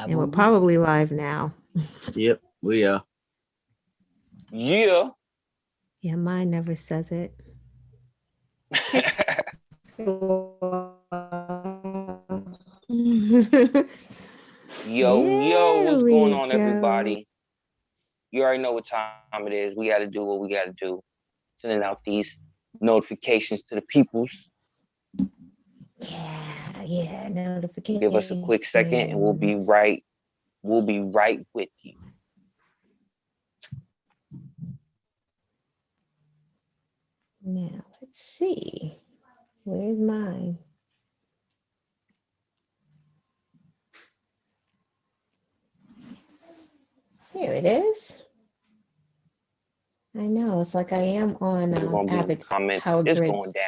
And we're probably live now. Yep, we are. Yeah. Yeah, mine never says it. Yo, There what's going we on, go. everybody? You already know what time it is. We got to do what we got to do. Sending out these notifications to the peoples. Yeah, Give us a quick second, and notifications. We'll be right with you. Now, let's see. Where's mine? Here it is. I know, it's like I am on We're gonna be in the Abbott's comments. Power It's Grid. going down.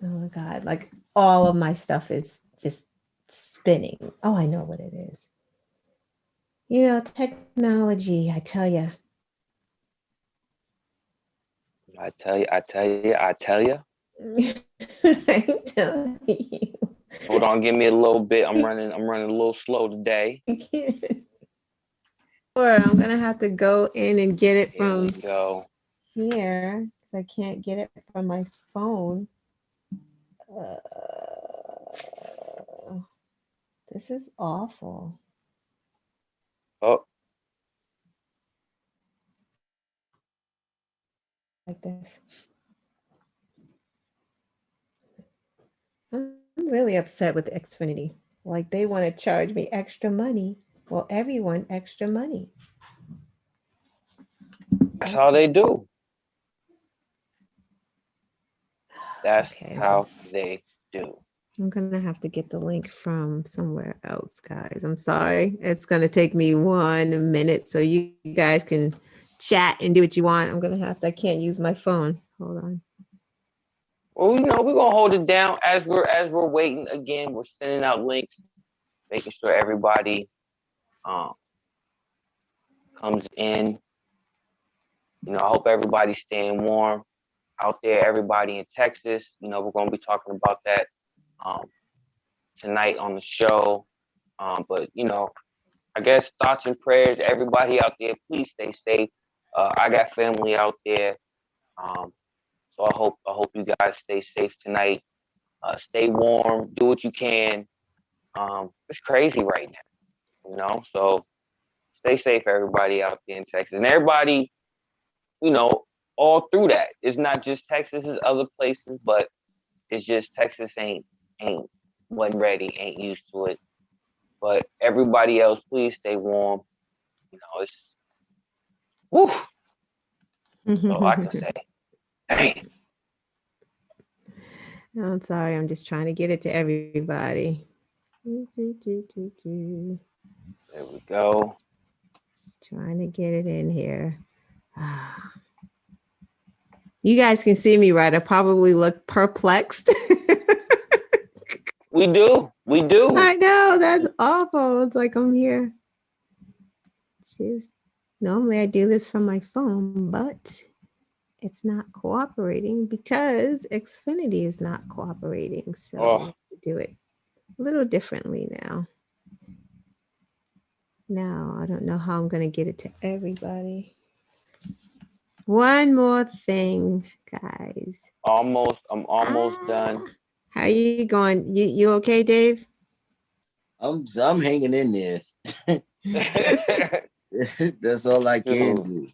Oh my God, like all of my stuff is just spinning. Oh, I know what it is. You know, technology, I tell you. I tell you, I tell you, I tell you. I tell you. Hold on, give me a little bit. I'm running a little slow today. Or I'm gonna have to go in and get it from here because I can't get it from my phone. This is awful. Oh. Like this. I'm really upset with Xfinity. Like they want to charge me extra money. Well, everyone extra money. That's how they do. That's how they do. I'm gonna have to get the link from somewhere else, guys. I'm sorry. It's gonna take me 1 minute so you guys can chat and do what you want. I can't use my phone. Hold on. Well, you know, we're gonna hold it down as we're waiting. Again, we're sending out links, making sure everybody comes in. You know, I hope everybody's staying warm out there. Everybody in Texas, you know, we're gonna be talking about that tonight on the show. But you know, I guess thoughts and prayers, everybody out there. Please stay safe. I got family out there, so I hope you guys stay safe tonight. Stay warm. Do what you can. It's crazy right now, you know. So stay safe, everybody out there in Texas, and everybody, you know, all through that. It's not just Texas; it's other places, but it's just Texas ain't wasn't ready, ain't used to it. But everybody else, please stay warm. You know, it's whew, all I can say. Dang. I'm sorry. I'm just trying to get it to everybody. There we go. Trying to get it in here. You guys can see me, right? I probably look perplexed. We do. I know, that's awful. It's like I'm here. Normally I do this from my phone, but it's not cooperating because Xfinity is not cooperating. So do it a little differently now. Now I don't know how I'm going to get it to everybody. One more thing, guys. I'm almost done. How are you going? You okay, Dave? I'm hanging in there. That's all I can do.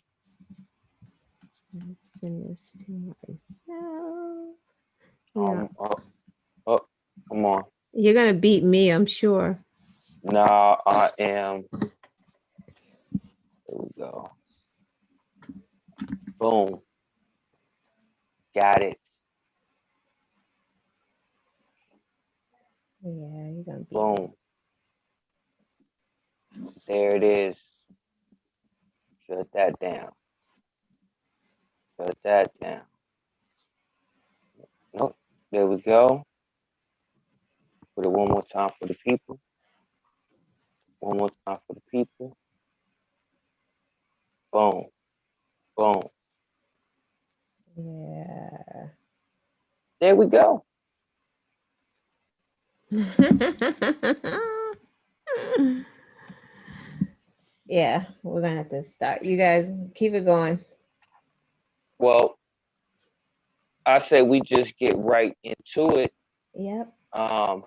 Let's send this to myself. Come on. You're gonna beat me, I'm sure. No, I am. There we go. Boom. Got it. Yeah, you're gonna beat Boom. Me. There it is. Shut that down. Shut that down. Nope. There we go. Put it one more time for the people. One more time for the people. Boom. Boom. Yeah. There we go. Yeah, we're gonna have to start. You guys keep it going. Well, I say we just get right into it. Yep. Oh,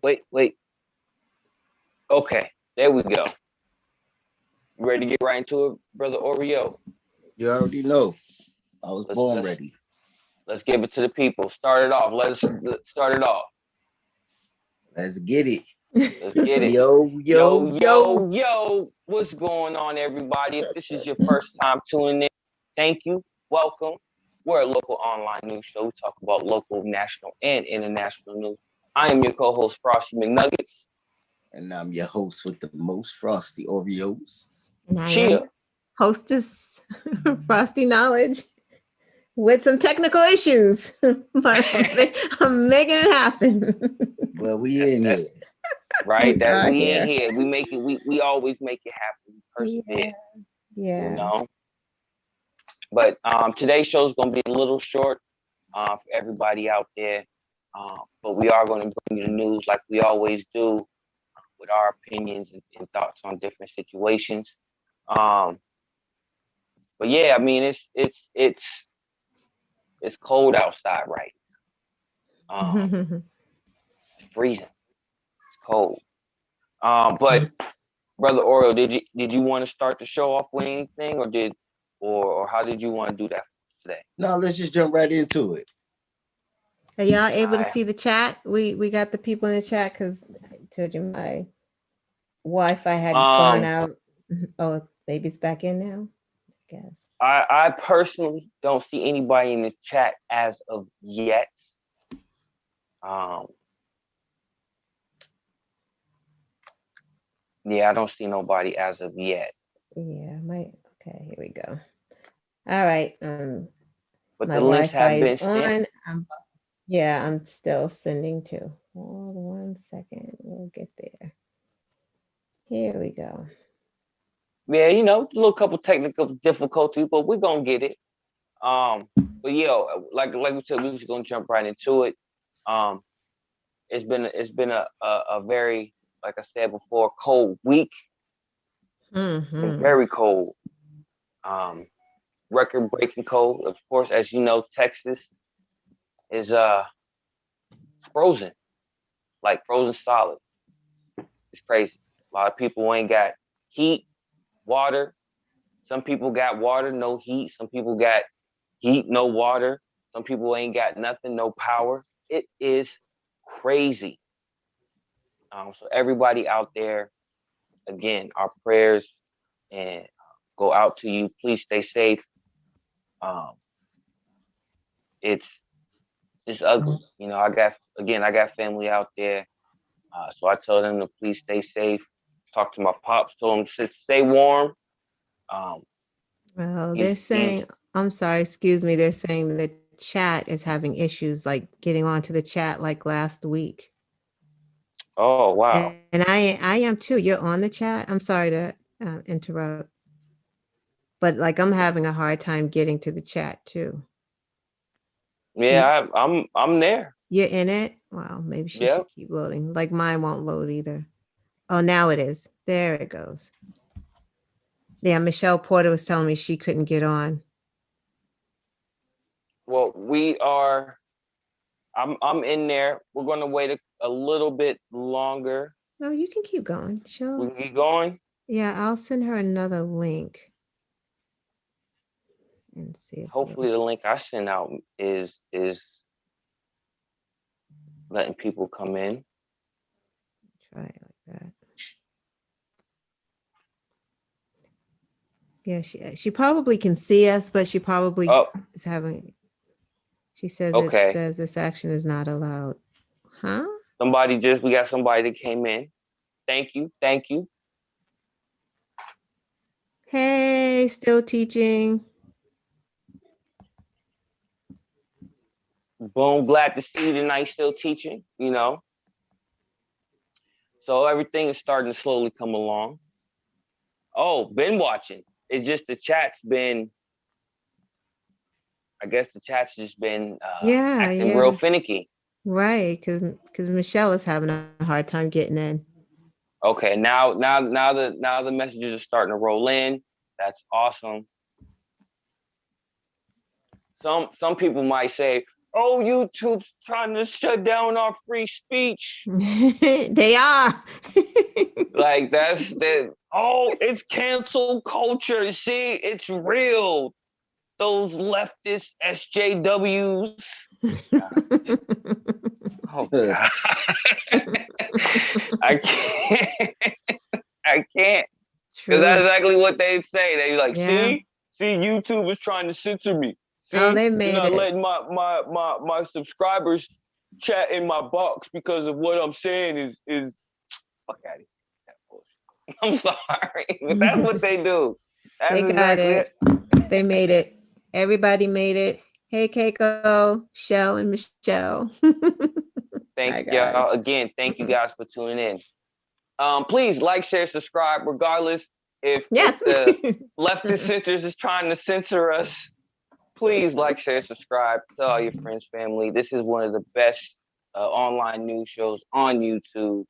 wait. Okay, there we go. You ready to get right into it, brother Oreo? You already know. I was born ready. Let's give it to the people. Start it off. Let's start it off. Let's get it. Let's get it. Yo. What's going on, everybody? If this is your first time tuning in, thank you. Welcome. We're a local online news show. We talk about local, national, and international news. I am your co-host, Frosty McNuggetts. And I'm your host with the most frosty Oreos. And I Cheer. am hostess Frosty Knowledge with some technical issues, but I'm making it happen. Well, we in here. Right? That we here. in here. We make it, we always make it happen. Persevere. Yeah. You know. But today's show is gonna be a little short for everybody out there. But we are going to bring you the news like we always do, with our opinions and thoughts on different situations. But yeah, I mean it's cold outside right now. It's freezing. It's cold. But brother Oreo, did you want to start the show off with anything, or how did you want to do that today? No, let's just jump right into it. Are y'all able to see the chat? We got the people in the chat because I told you my Wi-Fi had gone out. Oh, maybe it's back in now. I guess. I personally don't see anybody in the chat as of yet. Yeah, I don't see nobody as of yet. Yeah, okay, here we go. All right. But my the links Wi-Fi have been is on. sent. I'm still sending to. Hold 1 second. We'll get there. Here we go. Yeah, a little couple technical difficulties, but we're gonna get it. But yeah, like we said, we're just gonna jump right into it. It's been a very, like I said before, cold week. Mm-hmm. Very cold. Record breaking cold. Of course, as you know, Texas is frozen, like frozen solid. It's crazy. A lot of people ain't got heat, water. Some people got water, no heat. Some people got heat, no water. Some people ain't got nothing, no power. It is crazy. So everybody out there, again, our prayers and go out to you. Please stay safe. It's ugly. I got family out there. So I tell them to please stay safe. Talk to my pops, told them to stay warm. Well, they're saying, I'm sorry, excuse me. They're saying the chat is having issues like getting onto the chat like last week. Oh, wow. And I am too. You're on the chat. I'm sorry to interrupt. But like I'm having a hard time getting to the chat too. Yeah, I'm there. You're in it? Wow, maybe she should keep loading. Like mine won't load either. Oh, now it is. There it goes. Yeah, Michelle Porter was telling me she couldn't get on. Well, I'm in there. We're gonna wait a little bit longer. No, you can keep going. Sure. We can keep going? Yeah, I'll send her another link. And see if hopefully the link I send out is letting people come in. Try it like that. Yeah, she probably can see us, but she probably is having. She says it says this action is not allowed. Huh? We got somebody that came in. Thank you. Hey, still teaching. Boom, glad to see you tonight, still teaching, So everything is starting to slowly come along. Oh, been watching. It's just the chat's been, I guess the chat's just been Yeah, acting real yeah. finicky. Right, because Michelle is having a hard time getting in. Okay, now the messages are starting to roll in. That's awesome. Some people might say, "Oh, YouTube's trying to shut down our free speech." They are. Like that's that. Oh, it's cancel culture. See, it's real. Those leftist SJWs. Oh God. I can't. I can't. Because that's True. exactly what they say. They like, Yeah. see, YouTube is trying to censor me. Oh, See, they you're made not it. letting my subscribers chat in my box because of what I'm saying is fuck out of here. I'm sorry, but that's what they do. That's They got exactly it. it. They made it. Everybody made it. Hey, Keiko, Shell, and Michelle. Thank Hi, guys. y'all again. Thank you guys for tuning in. Please like, share, subscribe, regardless if Yes. the leftist censors is trying to censor us. Please like, share, subscribe, tell all your friends, family. This is one of the best online news shows on YouTube.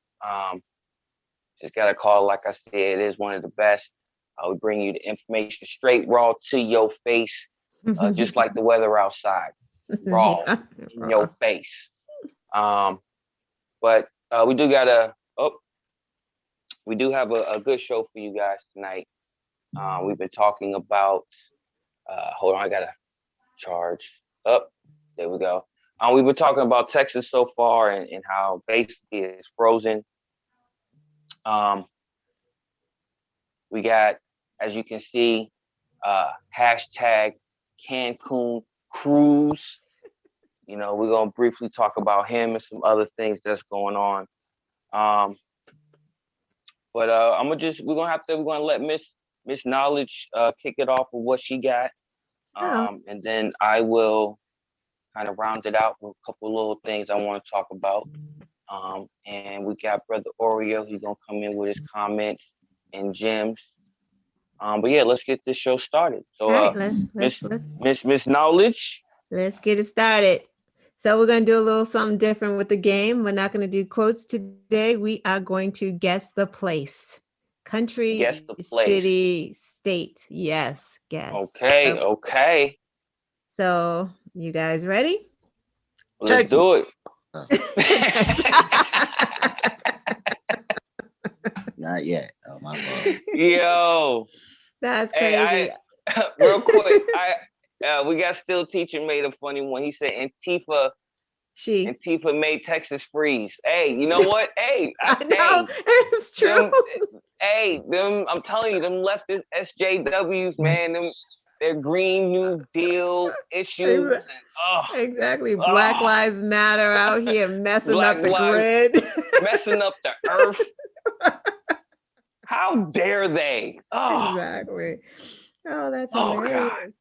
Just got a call, like I said, it is one of the best. We bring you the information straight, raw to your face, just like the weather outside, raw Yeah. in your face. But we do got we do have a good show for you guys tonight. We've been talking about. Hold on, I gotta charge up. There we go. We've been talking about Texas so far and how basically it's frozen. We got, as you can see, hashtag Cancun cruise. You know, we're gonna briefly talk about him and some other things that's going on. But we're gonna let Miss Knowledge kick it off with what she got. Oh, And then I will kind of round it out with a couple of little things I want to talk about. And we got Brother Oreo. He's gonna come in with his comments and gems. But yeah, let's get this show started. So, all right. Miss Knowledge. Let's get it started. So we're going to do a little something different with the game. We're not going to do quotes today. We are going to guess the place. Country, Guess the place. city, state. Yes, guess. Okay, okay. So you guys ready? Let's Texas. do it. Not yet. Oh, my fault. Yo. That's Hey, crazy. real quick, we got Still Teacher made a funny one. He said Antifa made Texas freeze. Hey, you know what? Hey, I know, it's true. I'm telling you, them leftist SJWs, man, their Green New Deal issues. Exactly. Black Lives Matter out here messing Black up the lives grid. messing up the earth. How dare they? Oh, Exactly. Oh, that's oh hilarious. God.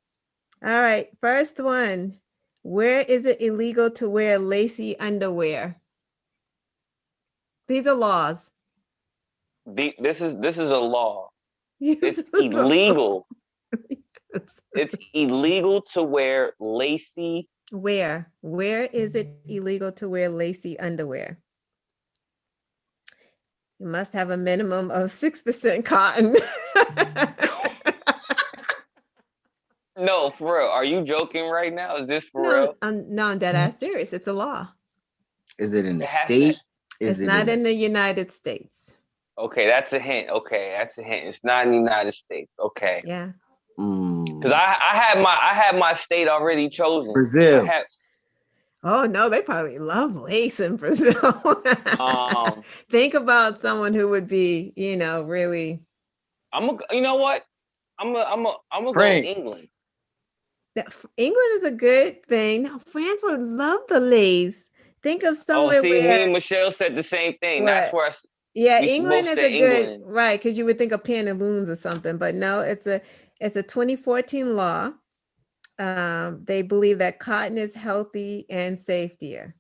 All right, first one. Where is it illegal to wear lacy underwear? These are laws. This is a law. Yes, It's this is a law. illegal. It's illegal to wear lacy. Where is it illegal to wear lacy underwear? You must have a minimum of 6% cotton. No, for real. Are you joking right now? Is this for No, real? I'm dead ass serious. It's a law. Is it in the It has state? It's not in the United States. Okay, that's a hint. Okay, that's a hint. It's not in the United States. Okay. Yeah. Because I had my state already chosen. Brazil. Oh no, they probably love lace in Brazil. Think about someone who would be, really. You know what? I'm gonna go France. England. England is a good thing. No, France would love the lace. Think of somewhere me where. and Michelle said the same thing. What? That's where Yeah, we England both is said a good England. right, because you would think of pantaloons or something, but no, it's a 2014 law. They believe that cotton is healthy and safe there.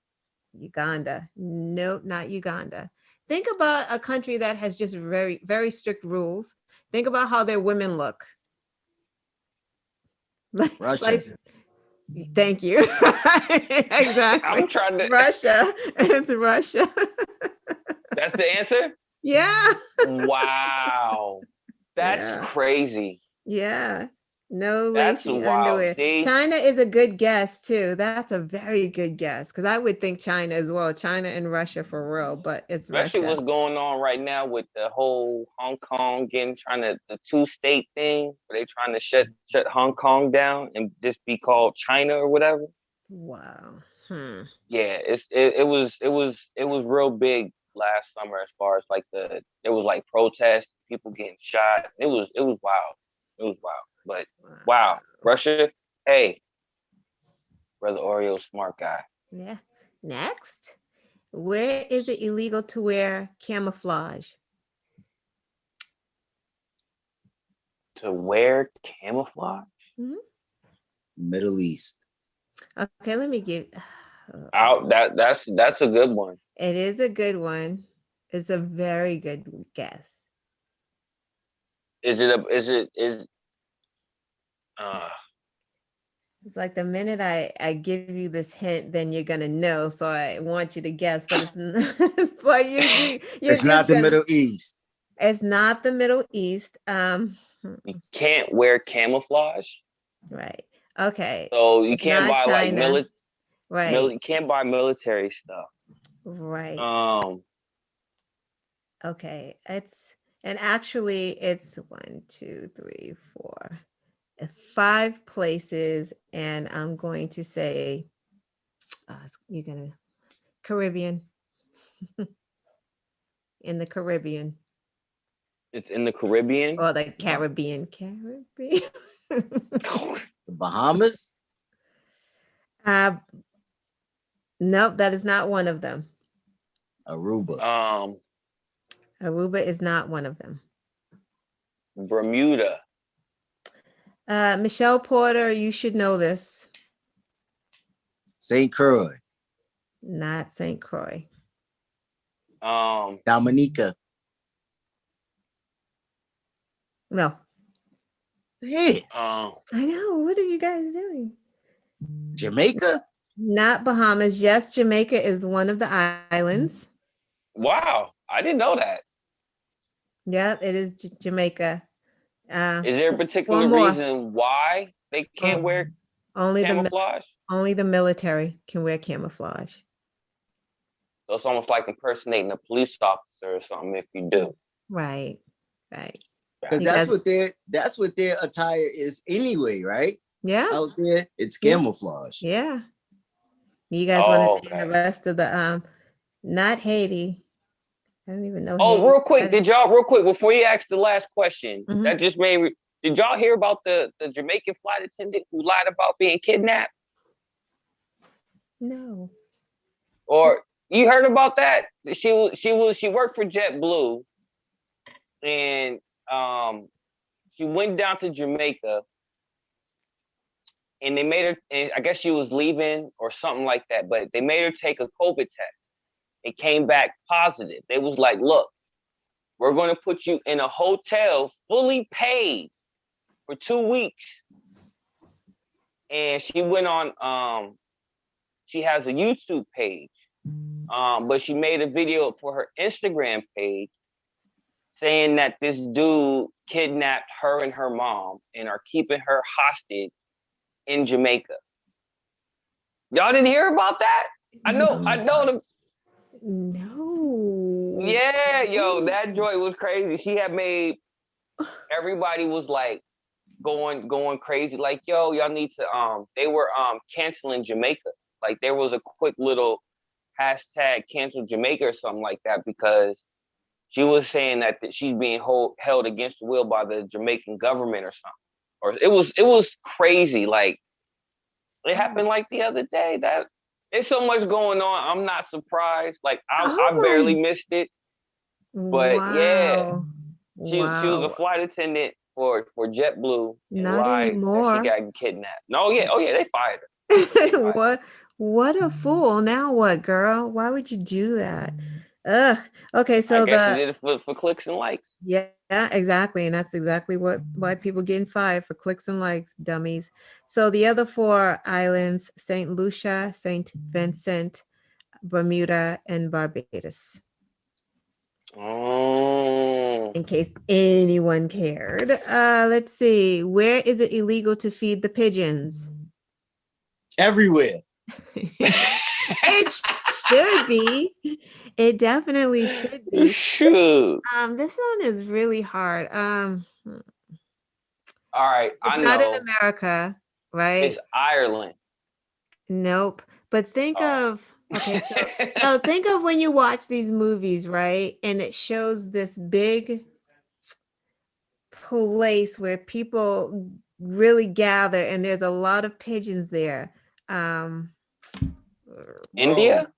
Uganda. Nope, not Uganda. Think about a country that has just very, very strict rules. Think about how their women look. Russia. Thank you. Exactly. I'm trying to. Russia. It's Russia. That's the answer. Yeah. Wow, that's Yeah. crazy. Yeah. No That's lacy wild. underwear. See, China is a good guess too. That's a very good guess because I would think China as well. China and Russia for real, but it's especially Russia. what's going on right now with the whole Hong Kong trying to the two-state thing, where they trying to shut Hong Kong down and just be called China or whatever. Wow. Yeah, it was real big last summer as far as like there was like protests, people getting shot. It was wild. It was wild. But wow, Russia, hey, brother Oreo, smart guy. Yeah. Next, where is it illegal to wear camouflage? To wear camouflage? Middle East. Okay, let me give. Out that's a good one. It is a good one. It's a very good guess. Is it a is It's like the minute I give you this hint, then you're gonna know. So I want you to guess, but it's not, it's like you're It's not just the gonna. Middle East. It's not the Middle East. you can't wear camouflage? Right. Okay. So you It's can't not buy like China. Right. you can't buy military stuff. Right. Okay. And actually it's 1, 2, 3, 4, 5 places, and I'm going to say you're gonna Caribbean. In the Caribbean. It's in the Caribbean. Or the Caribbean. The Bahamas. Nope, that is not one of them. Aruba. Aruba is not one of them. Bermuda. Michelle Porter, you should know this. St. Croix. Not St. Croix. Dominica. No. Hey. I know. What are you guys doing? Jamaica. Not Bahamas. Yes, Jamaica is one of the islands. Wow, I didn't know that. Yep, it is Jamaica. Is there a particular reason why they can't wear camouflage? Only the military can wear camouflage. So it's almost like impersonating a police officer or something if you do. Right. Right. Because that's what their attire is anyway, right? Yeah. Out there, it's camouflage. Yeah. You guys want to name the rest of the not Haiti. I don't even know. Oh, real quick, before you ask the last question, that just made me. Did y'all hear about the Jamaican flight attendant who lied about being kidnapped? No. Or you heard about that? She worked for JetBlue, and she went down to Jamaica, and they made her. And I guess she was leaving or something like that, but they made her take a COVID test. It came back positive. They was like, "Look, we're going to put you in a hotel, fully paid, for 2 weeks." And she went on. She has a YouTube page, but she made a video for her Instagram page saying that this dude kidnapped her and her mom and are keeping her hostage in Jamaica. Y'all didn't hear about that? I know them. No. Yeah, yo, that joy was crazy. She had made everybody was like going crazy. Like, yo, y'all need to they were canceling Jamaica. Like there was a quick little hashtag cancel Jamaica or something like that because she was saying that she's being held against the will by the Jamaican government or something. Or it was crazy. Like it happened like the other day. That there's so much going on. I'm not surprised. Like I barely missed it. But yeah, she was a flight attendant for JetBlue. Not lied anymore. That she got kidnapped. No, they fired her. What a fool. Now what, girl? Why would you do that? Ugh. Okay, so I guess the it is for clicks and likes. yeah, exactly, and that's exactly why people getting fired for clicks and likes, dummies. So the other four islands: Saint Lucia, Saint Vincent, Bermuda, and Barbados. Oh, In case anyone cared. Let's see. Where is it illegal to feed the pigeons? Everywhere. It should be. It definitely should be. shoot. This one is really hard. All right, It's I not in know. America, It's right? Ireland. Nope. But think Oh. of okay, so think of when you watch these movies, right? And it shows this big place where people really gather and there's a lot of pigeons there. Um Rome. India,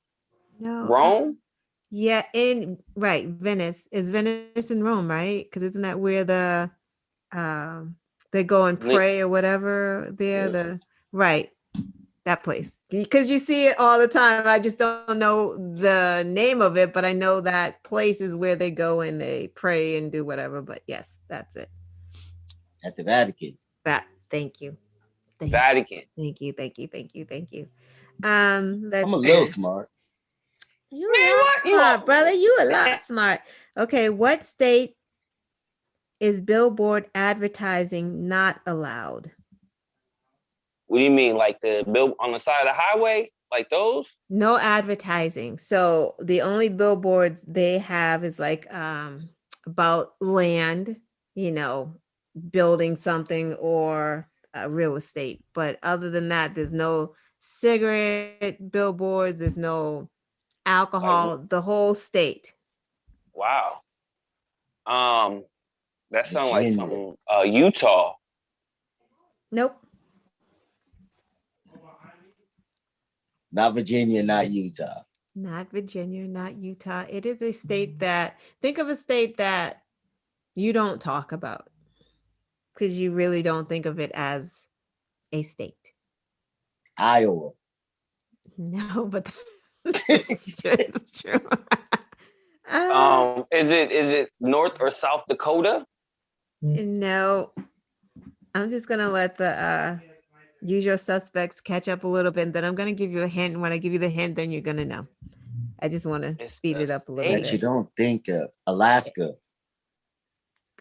no, Rome. yeah, in right, Venice. Is Venice in Rome, right? Because isn't that where the um they go and Li- pray or whatever there? Yeah. The right, that place. Because you see it all the time. I just don't know the name of it, but I know that place is where they go and they pray and do whatever. But yes, that's it. At the Vatican. That thank you. Thank you. Vatican. Thank you. Thank you. Thank you. Thank you. I'm a Let's little see. smart. You a Man, lot what you smart, brother. You a are? lot smart. Okay, what state is billboard advertising not allowed? What do you mean, like the bill on the side of the highway, like those? No advertising. So the only billboards they have is like about land, you know, building something or real estate. But other than that, there's no cigarette billboards, there's no Like, alcohol, the whole state. wow. Um, that sounds like Virginia. something. Utah. Nope. Not Virginia, not Utah. Not Virginia, not Utah. It is a state that, think of a state that you don't talk about because you really don't think of it as a state. Iowa. No, but it's true. It's true. Is it North or South Dakota? No, I'm just gonna let the usual suspects catch up a little bit, and then I'm gonna give you a hint. And when I give you the hint, then you're gonna know. I just want to It's speed a it up a little That you bit. state. don't think of. Alaska.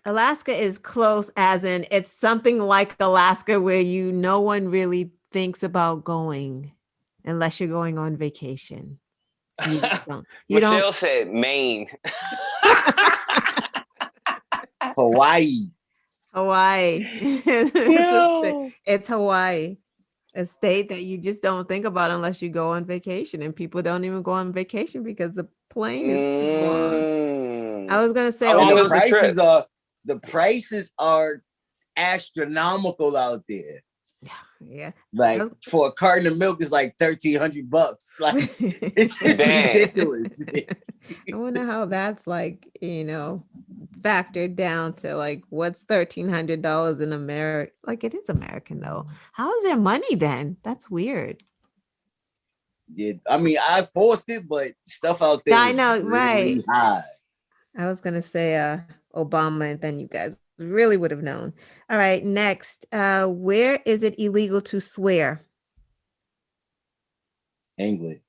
Alaska is close, as in it's something like Alaska where no one really thinks about going unless you're going on vacation. You just don't. You don't. Michelle said Maine. Hawaii. Hawaii. Yo. It's Hawaii, a state that you just don't think about unless you go on vacation, and people don't even go on vacation because the plane is too long. I was gonna say How And long the is the trip? prices are astronomical out there. Yeah. Like for a carton of milk is like $1,300. Like it's Dang. ridiculous. I wonder how that's like, factored down to like what's $1,300 in America. Like it is American though. How is there money then? That's weird. Yeah, I mean, I forced it, but stuff out there I is know, really right? high. I was gonna say Obama, and then you guys really would have known. All right, next. Where is it illegal to swear? England.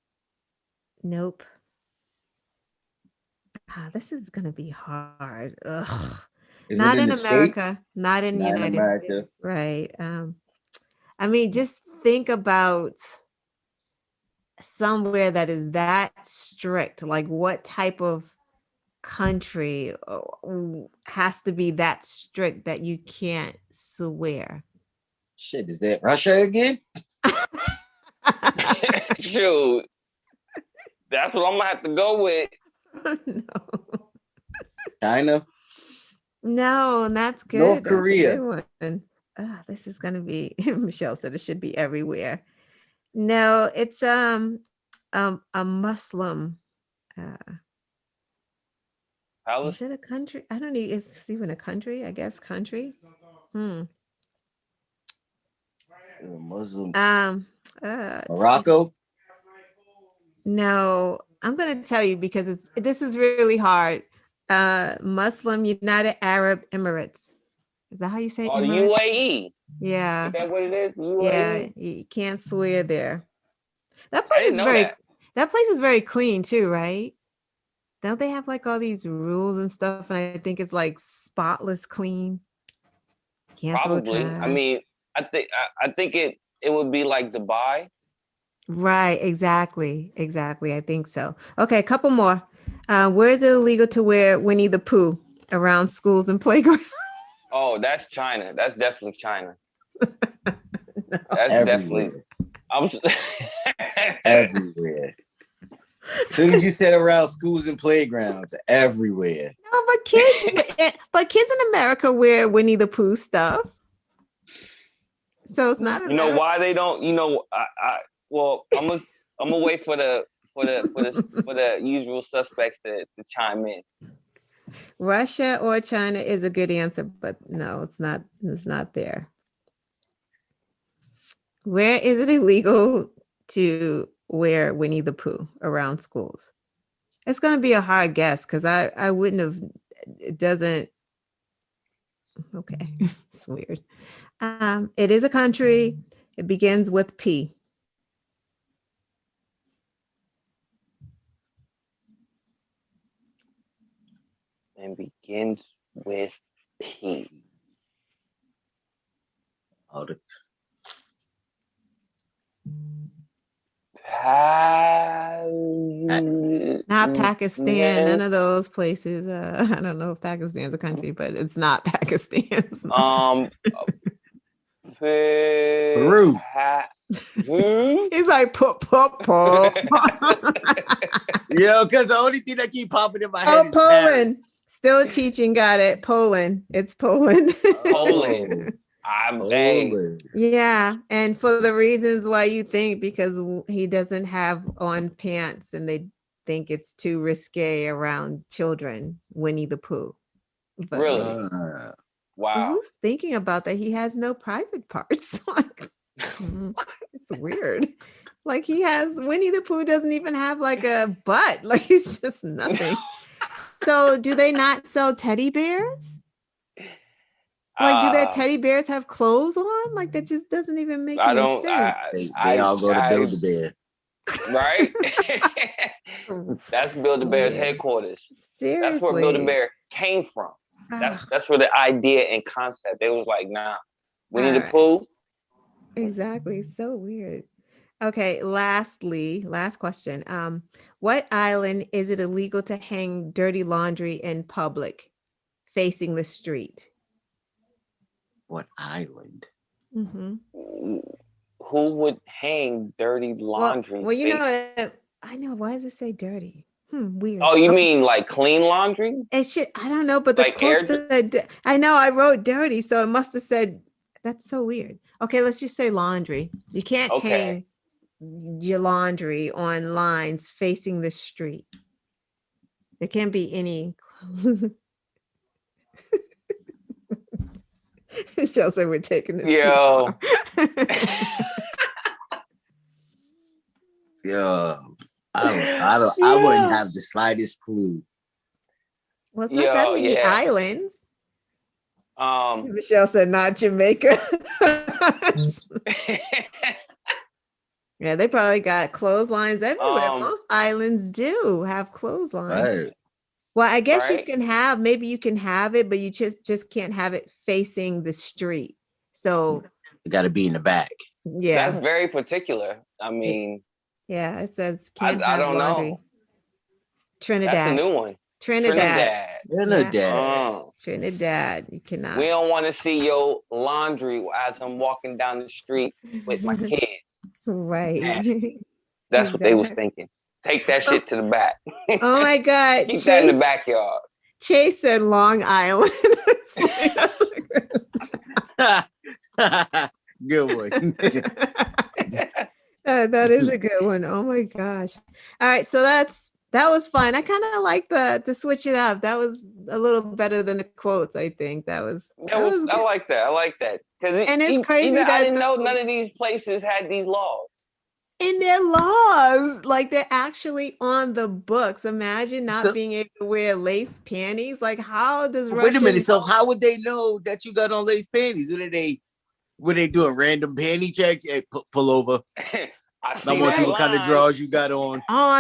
Nope. This is gonna be hard. Ugh. Is it Not in in the state? America, not in Not in United America. States, right? I mean, just think about somewhere that is that strict. Like, what type of country has to be that strict that you can't swear? Shit, is that Russia again? Shoot. That's what I'm gonna have to go with. No. China? No, that's good. North That's a Korea. good one. This is gonna be Michelle said it should be everywhere. No, it's a Muslim. Is it a country? I don't know. Is this even a country? I guess country. Muslim. Let's see. Morocco? No, I'm gonna tell you because this is really hard. Muslim United Arab Emirates. Is that how you say Oh, the Emirates? UAE. Yeah. Is that what it is? Yeah, UAE? you can't swear there. That I place didn't is know very that. that place is very clean too, right? Don't they have like all these rules and stuff? And I think it's like spotless clean. Can't throw Probably. I trash. mean, I think it would be like Dubai. Right, exactly. Exactly. I think so. Okay, a couple more. Where is it illegal to wear Winnie the Pooh around schools and playgrounds? Oh, that's China. That's definitely China. No. That's definitely. Everywhere. I'm. Everywhere. Soon as you said around schools and playgrounds, everywhere. No, but kids in America wear Winnie the Pooh stuff. So it's not You know America. why they don't? You know, well, I'm gonna wait for the usual suspects to chime in. Russia or China is a good answer, but no, it's not. It's not there. Where is it illegal to wear Winnie the Pooh around schools? It's going to be a hard guess because I wouldn't have. It doesn't. Okay, it's weird. It is a country. It begins with P. And begins with P. Oh, Not Pakistan. None of those places. I don't know if Pakistan's a country, but it's not Pakistan. It's not. Peru. He's like pop. Yo, because the only thing that keep popping in my head Oh, is Poland. Paris. Still teaching. Got it. Poland. It's Poland. Poland. Poland. Yeah, and for the reasons why you think, because he doesn't have on pants and they think it's too risque around children, Winnie the Pooh. But Really? Wow. who's thinking about that? He has no private parts. Like, it's weird. Like Winnie the Pooh doesn't even have like a butt. Like it's just nothing. So do they not sell teddy bears? Like, do their teddy bears have clothes on? Like, that just doesn't even make any sense. They all go to Build a Bear. Right? That's Build a Bear's headquarters. Seriously. That's where Build a Bear came from. That's where the idea and concept. They was like, nah, Winnie the Pooh. Exactly. So weird. Okay, last question. What island is it illegal to hang dirty laundry in public facing the street? What island? Mm-hmm. Who would hang dirty laundry? Well, you know, I know. Why does it say dirty? Weird. Oh, you mean like clean laundry? It should. I don't know, but the Like quote said. I know. I wrote dirty, so it must have said. That's so weird. Okay, let's just say laundry. You can't hang your laundry on lines facing the street. There can't be any. Chelsea, we're taking this. Yo. Yo, I wouldn't have the slightest clue. Well, it's not that many islands. Um, Michelle said not Jamaica. Yeah, they probably got clotheslines everywhere. Most islands do have clotheslines. Right. Well, I guess you can have, maybe you can have it, but you just can't have it facing the street. So it got to be in the back. Yeah. That's very particular. I mean, yeah, it says can't I have don't laundry. know. Trinidad. That's a new one. Trinidad. Trinidad. You cannot. We don't want to see your laundry as I'm walking down the street with my kids. Right. That's what they was thinking. Take that shit to the back. Oh my God. Keep that in the backyard. Chase said Long Island. Good one. That is a good one. Oh my gosh. All right. So that was fun. I kind of like to switch it up. That was a little better than the quotes, I think. That was I like that. I like that. And it's crazy that I didn't know none of these places had these laws. in their laws. Like they're actually on the books. Imagine not So being able to wear lace panties. Like, how does wait Russia a minute. So know? how would they know that you got on lace panties? Were they doing random panty checks? Hey, pull over. I I see want to that see what kind of line. drawers you got on. Oh,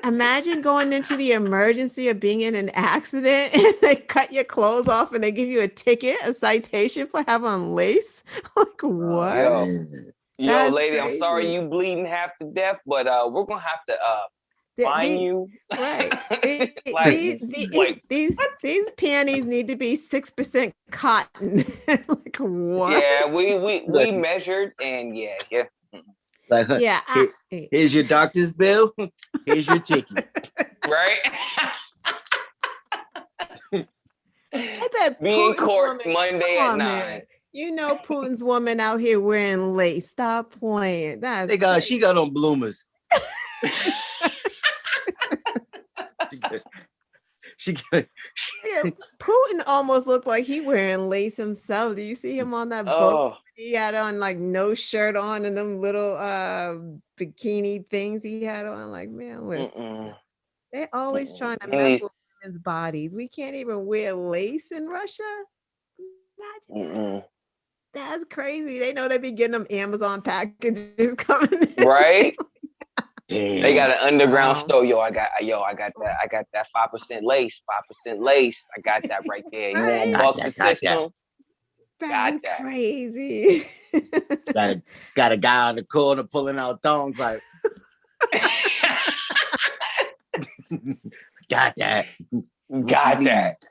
imagine going into the emergency of being in an accident and they cut your clothes off and they give you a ticket, a citation for having on lace. Like, Oh, what? Yo, man. yo, That's lady, I'm sorry crazy. you bleeding half to death, but we're gonna have to fine These, you. right. Like, like, These panties need to be 6% cotton. Like, what? yeah, we Like, measured, and yeah. like, Yeah. here's your doctor's bill. Here's your ticket. Right? I bet Be in Putin's court woman. Monday Come at on, 9. man. You know Putin's woman out here wearing lace. Stop playing. That's crazy. She got on bloomers. she got, Yeah, Putin almost looked like he wearing lace himself. Do you see him on that boat? Oh, He had on like no shirt on and them little bikini things he had on. Like, man, listen, mm-mm, they're always mm-mm. trying to He mess needs, with women's bodies. We can't even wear lace in Russia. Imagine that. mm-mm. That's crazy. They know they be getting them Amazon packages coming in. Right? They got damn. an underground Wow. store. I got that 5% lace, 5% lace. I got that right there. You want Right? Got buck the that, got that. system? That's Got that. crazy. Got a guy on the corner pulling out thongs like, got that. Got that.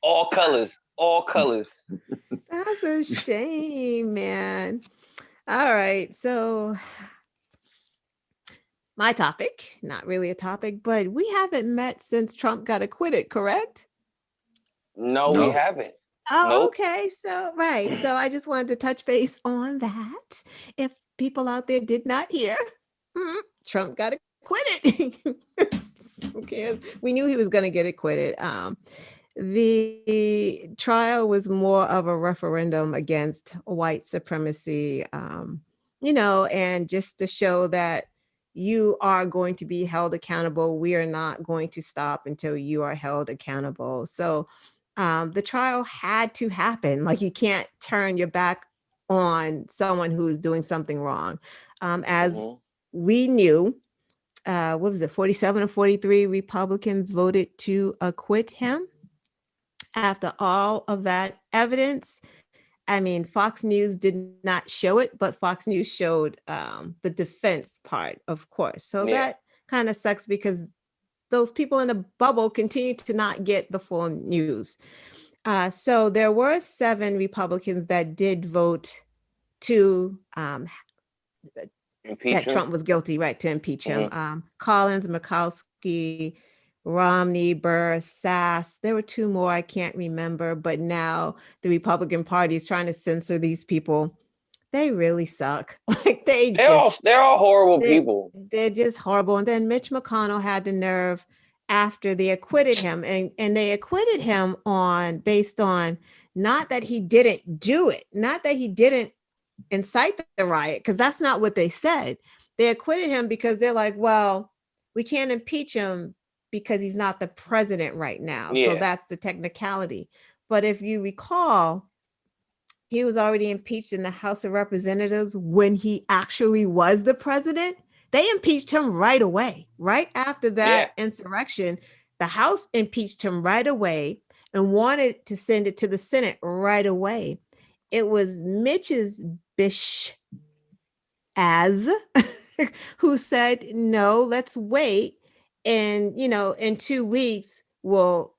All colors. All colors. That's a shame, man. All right. So, my topic, not really a topic, but we haven't met since Trump got acquitted, correct? No, we No. haven't. Oh, Nope. okay. So, right. So, I just wanted to touch base on that. If people out there did not hear, Trump got acquitted. Who cares? We knew he was going to get acquitted. The trial was more of a referendum against white supremacy, and just to show that you are going to be held accountable. We are not going to stop until you are held accountable. So the trial had to happen. Like, you can't turn your back on someone who is doing something wrong. As Mhm. we knew, what was it, 47 or 43 Republicans voted to acquit him. After all of that evidence, I mean, Fox News did not show it, but Fox News showed the defense part, of course. So Yeah. that kind of sucks because those people in the bubble continue to not get the full news. So there were 7 Republicans that did vote to Impeach that him. Trump was guilty, right, to impeach him. Mhm. Collins, Murkowski, Romney, Burr, Sass. There were 2 more I can't remember, but now the Republican Party is trying to censor these people. They really suck. Like They're all horrible people. they're just horrible. And then Mitch McConnell had the nerve after they acquitted him, and they acquitted him based on not that he didn't do it, not that he didn't incite the riot, because that's not what they said. They acquitted him because they're like, well, we can't impeach him because he's not the president right now. So Yeah. that's the technicality. But if you recall, he was already impeached in the House of Representatives when he actually was the president. They impeached him right away. Right after that insurrection, the House impeached him right away and wanted to send it to the Senate right away. It was Mitch's bish as who said, no, let's wait. And, in 2 weeks, we'll,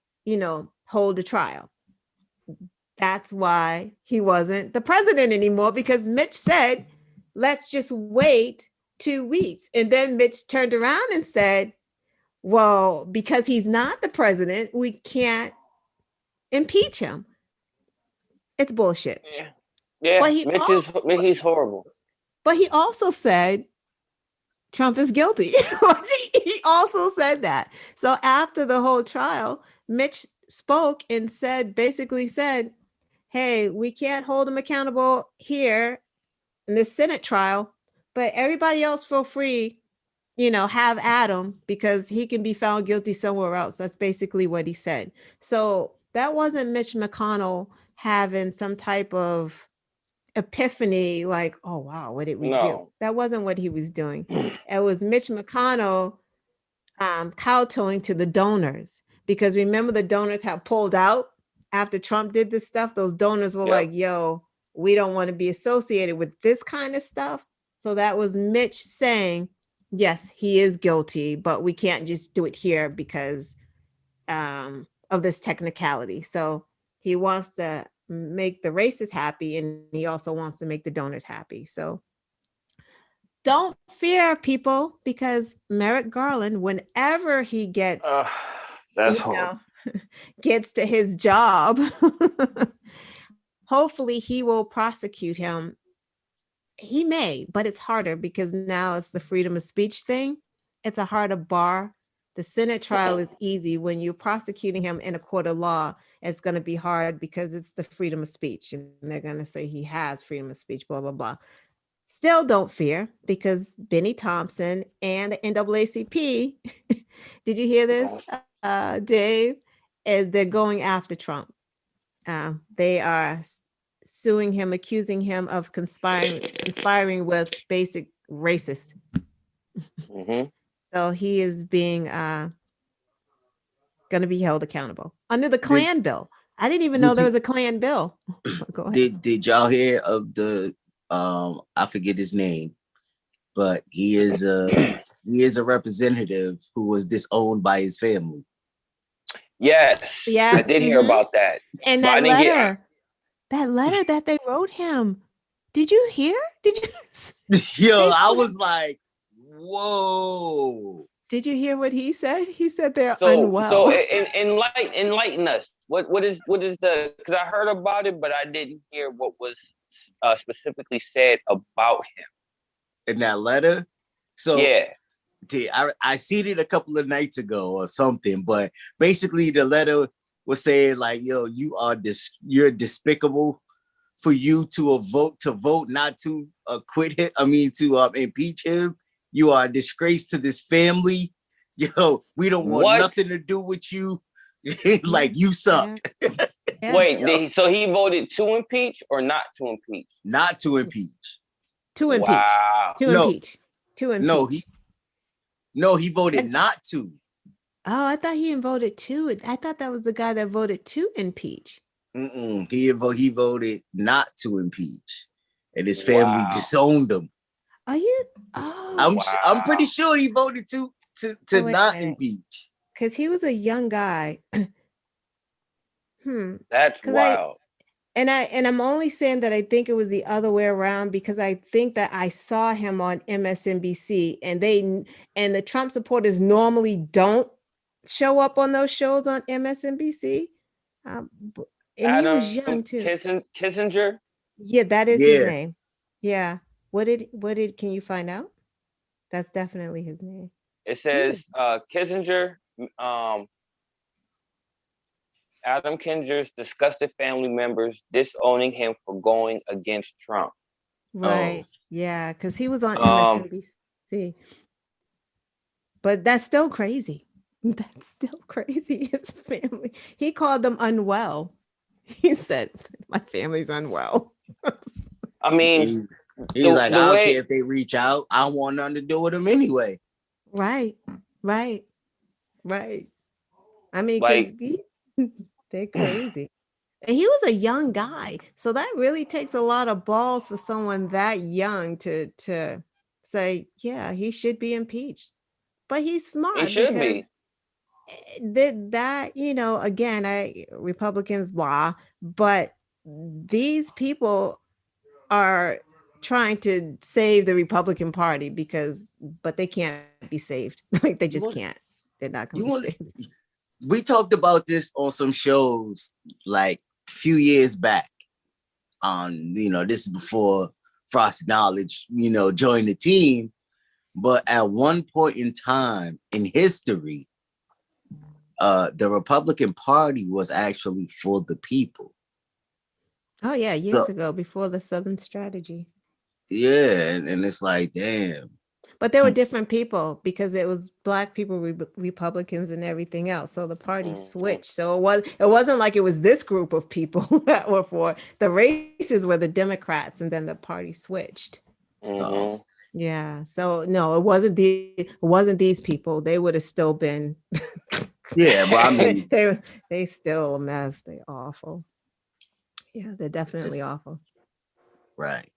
hold a trial. That's why he wasn't the president anymore, because Mitch said, let's just wait 2 weeks. And then Mitch turned around and said, well, because he's not the president, we can't impeach him. It's bullshit. Yeah. Yeah. But He's horrible. But he also said Trump is guilty. He also said that. So after the whole trial, Mitch spoke and basically said, hey, we can't hold him accountable here in this Senate trial, but everybody else feel free, have Adam because he can be found guilty somewhere else. That's basically what he said. So that wasn't Mitch McConnell having some type of epiphany like, oh wow, what did we do? No. That wasn't what he was doing. It was Mitch McConnell kowtowing to the donors, because remember the donors have pulled out after Trump did this stuff. Those donors were like, yo, we don't want to be associated with this kind of stuff. So that was Mitch saying, yes, he is guilty, but we can't just do it here because of this technicality. So he wants to make the racists happy, and he also wants to make the donors happy. So don't fear, people, because Merrick Garland, whenever he gets, that's horrible. Gets to his job, hopefully he will prosecute him. He may, but it's harder because now it's the freedom of speech thing. It's a harder bar. The Senate trial is easy. When you're prosecuting him in a court of law, it's going to be hard because it's the freedom of speech. And they're going to say he has freedom of speech, blah, blah, blah. Still don't fear, because Benny Thompson and the NAACP, did you hear this, Dave? They're going after Trump. They are suing him, accusing him of conspiring with basic racists. Mm-hmm. So he is being going to be held accountable under the Klan bill. I didn't even know there was a Klan bill. Go ahead. Did y'all hear of the I forget his name, but he is a representative who was disowned by his family. Yes. Yeah, I did hear about that. And that letter that they wrote him. Did you hear? Did you? Yo, I was like, whoa. Did you hear what he said? He said they're unwell. So enlighten us. What is the? Because I heard about it, but I didn't hear what was specifically said about him in that letter. So yeah, I seen it a couple of nights ago or something, but basically the letter was saying like, yo, you're despicable for you to vote not to acquit him. I mean, to impeach him. You are a disgrace to this family. Yo, we don't want nothing to do with you. Like, you suck. Yeah. Wait, so he voted to impeach or not to impeach? Not to impeach. To impeach. Wow. To impeach. To impeach. No, he voted not to. Oh, I thought he voted to. I thought that was the guy that voted to impeach. He voted not to impeach, and his family disowned him. Are you? Oh, I'm pretty sure he voted to not impeach, because he was a young guy. That's wild. I'm only saying that I think it was the other way around, because I think that I saw him on MSNBC, and the Trump supporters normally don't show up on those shows on MSNBC. And Adam, he was young too. Kissinger? Yeah, that is his name. Yeah. What did can you find out? That's definitely his name. It says Kissinger, Adam Kinzinger's disgusted family members disowning him for going against Trump. Right. Yeah, because he was on MSNBC. But that's still crazy. That's still crazy. His family. He called them unwell. He said, my family's unwell. I mean, he's like, I don't care if they reach out. I don't want nothing to do with them anyway. Right. I mean, because they're crazy. And he was a young guy. So that really takes a lot of balls for someone that young to say, yeah, he should be impeached. But he's smart. He should be. That, again, Republicans blah, but these people are trying to save the Republican Party but they can't be saved. Like, they just can't. They're not going to be saved. We talked about this on some shows like a few years back. This is before Frosty Knowledge, joined the team. But at one point in time in history, the Republican Party was actually for the people. Oh yeah, years ago, before the Southern Strategy. Yeah, and it's like, damn. But there were different people because it was black people, Republicans, and everything else. So the party switched. So it wasn't like it was this group of people that were for the races were the Democrats, and then the party switched. So, Yeah. So no, it wasn't these people. They would have still been. yeah, but I mean, they still a mess. They awful. Yeah, they're definitely awful. Right.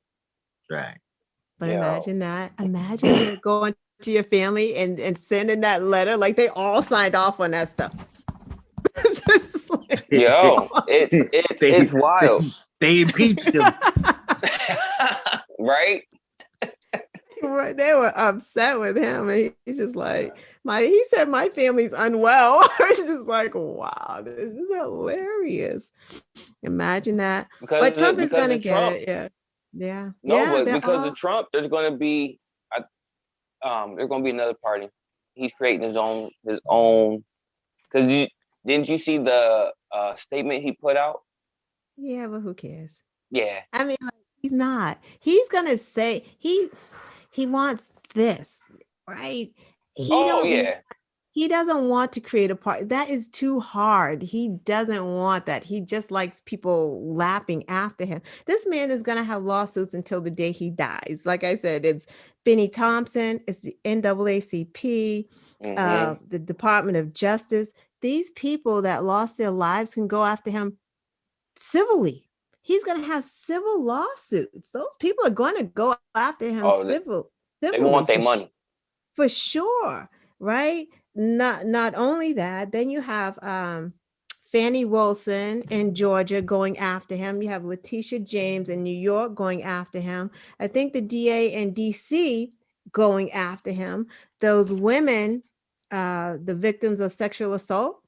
But imagine you're going to your family and sending that letter, like they all signed off on that stuff. It's like, it's wild. They impeached him. Right? They were upset with him, and he's just like, he said my family's unwell. It's just like, wow, this is hilarious. Imagine that. But Trump is gonna get it. Yeah. But because of Trump, there's gonna be another party. He's creating his own. Because didn't you see the statement he put out? Yeah, but who cares? Yeah. I mean, he's not. He's gonna say he wants this, right? He doesn't want to create a party. That is too hard. He doesn't want that. He just likes people lapping after him. This man is going to have lawsuits until the day he dies. Like I said, it's Benny Thompson, it's the NAACP, the Department of Justice. These people that lost their lives can go after him civilly. He's going to have civil lawsuits. Those people are going to go after him civilly. They want their money. For sure, right? Not only that, then you have Fannie Wilson in Georgia going after him. You have Letitia James in New York going after him. I think the DA in DC going after him. Those women, the victims of sexual assault,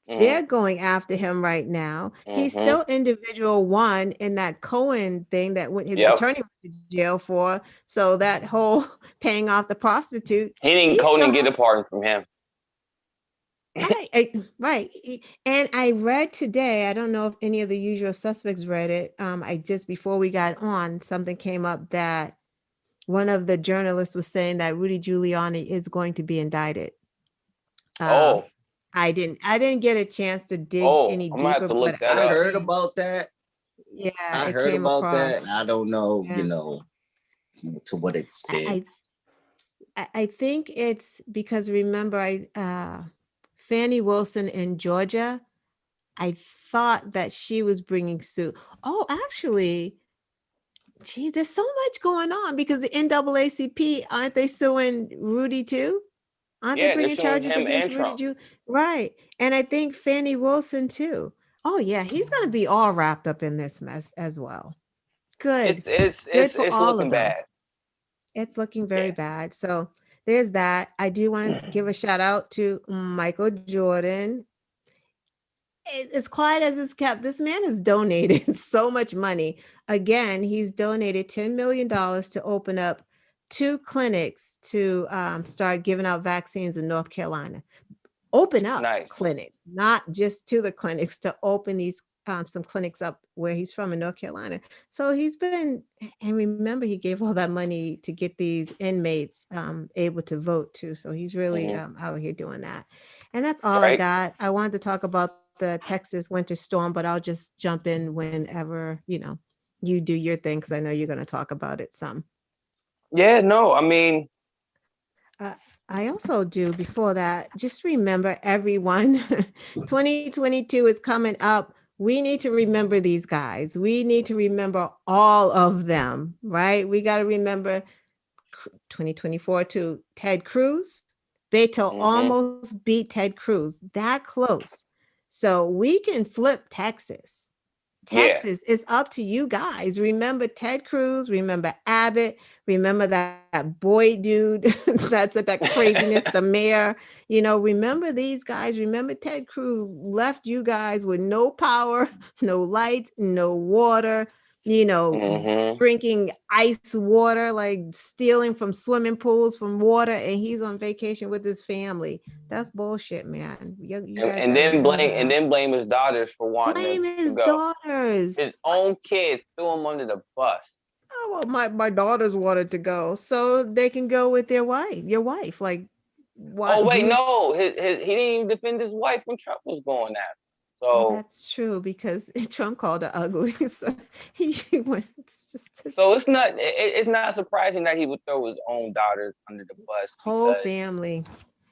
they're going after him right now. He's still individual one in that Cohen thing that his attorney went to jail for. So that whole paying off the prostitute. He didn't Cohen get a pardon from him. Right. And I read today, I don't know if any of the usual suspects read it. I just before we got on, something came up that one of the journalists was saying that Rudy Giuliani is going to be indicted. I didn't get a chance to dig any deeper, but I heard about that. Yeah, I heard about that. I don't know, to what extent. I think it's because remember, Fannie Wilson in Georgia, I thought that she was bringing suit. Oh, actually, geez, there's so much going on because the NAACP, aren't they suing Rudy too? Aren't they bringing charges against Rudy? Right. And I think Fannie Wilson too. Oh yeah, he's going to be all wrapped up in this mess as well. Good. Good for all of them. Bad. It's looking very bad. So there's that. I do want to give a shout out to Michael Jordan. As quiet as it's kept, this man has donated so much money. Again, he's donated $10 million to open up 2 clinics to start giving out vaccines in North Carolina. Open up clinics, not just to the clinics, to open these some clinics up where he's from in North Carolina. So he's been, and remember, he gave all that money to get these inmates able to vote too. So he's really out here doing that. And that's all I got. I wanted to talk about the Texas winter storm, but I'll just jump in whenever, you do your thing, because I know you're going to talk about it some. Yeah, no, I mean, I also do before that, just remember everyone, 2022 is coming up. We need to remember these guys. We need to remember all of them, right? We got to remember 2024 to Ted Cruz. Beto almost beat Ted Cruz, that close. So we can flip Texas. Texas is up to you guys. Remember Ted Cruz, remember Abbott, remember that boy dude that's at that craziness, the mayor, remember these guys. Remember Ted Cruz left you guys with no power, no lights, no water, drinking ice water, like stealing from swimming pools from water, and he's on vacation with his family. That's bullshit, man. You guys and then blame his daughters for wanting him to go. Daughters. His own kids threw him under the bus. Oh, well, my daughters wanted to go, so they can go with their wife, your wife. Like, why? Oh wait, no, he didn't even defend his wife when Trump was going after. Well, So that's true because Trump called her ugly, so he went. so it's not surprising that he would throw his own daughters under the bus Whole because family,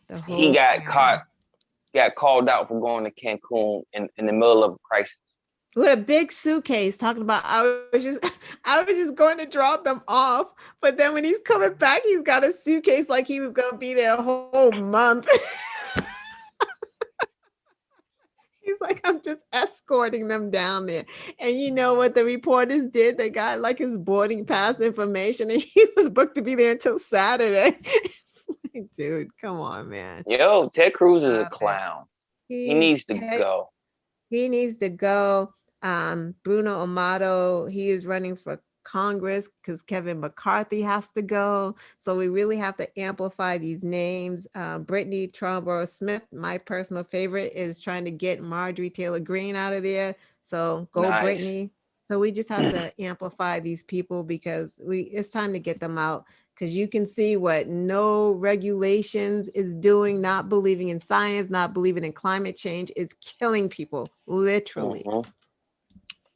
the he whole got family. called out for going to Cancun in the middle of a crisis. With a big suitcase, talking about I was just going to drop them off, but then when he's coming back, he's got a suitcase like he was gonna be there a whole month. He's like, I'm just escorting them down there. And you know what the reporters did? They got like his boarding pass information and he was booked to be there until Saturday. It's like, dude, come on, man. Yo, Ted Cruz is a Stop it. clown. He needs to go. He needs to go. Bruno Amato, he is running for Congress because Kevin McCarthy has to go. So we really have to amplify these names. Brittany Trumbo Smith, my personal favorite, is trying to get Marjorie Taylor Greene out of there. So go Nice. Brittany. So we just have to amplify these people because it's time to get them out. Because you can see what no regulations is doing, not believing in science, not believing in climate change. It's killing people, literally. Mm-hmm.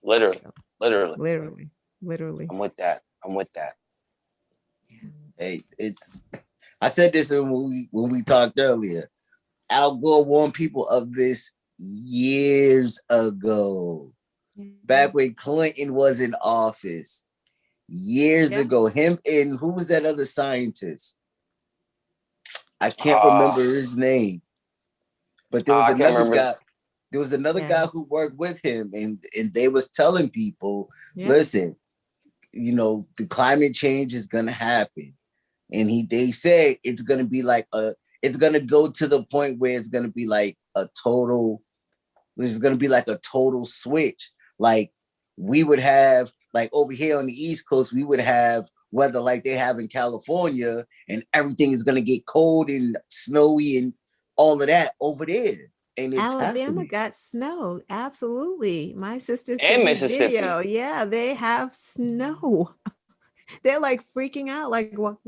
Literally. I'm with that. Hey, I said this when we talked earlier. Al Gore warned people of this years ago, back when Clinton was in office. Years ago, him and who was that other scientist? I can't remember his name, but there was another guy. There was another guy who worked with him, and they was telling people, listen, you know, the climate change is gonna happen, and they said it's gonna be like it's gonna go to the point where it's gonna be like a total. This is gonna be like a total switch. Like we would have, like over here on the East Coast, we would have weather like they have in California, and everything is gonna get cold and snowy and all of that over there. And it's Alabama happening. got snow. Absolutely. My sister And sent me Mississippi. video. Yeah, they have snow. They're like freaking out. Like, what?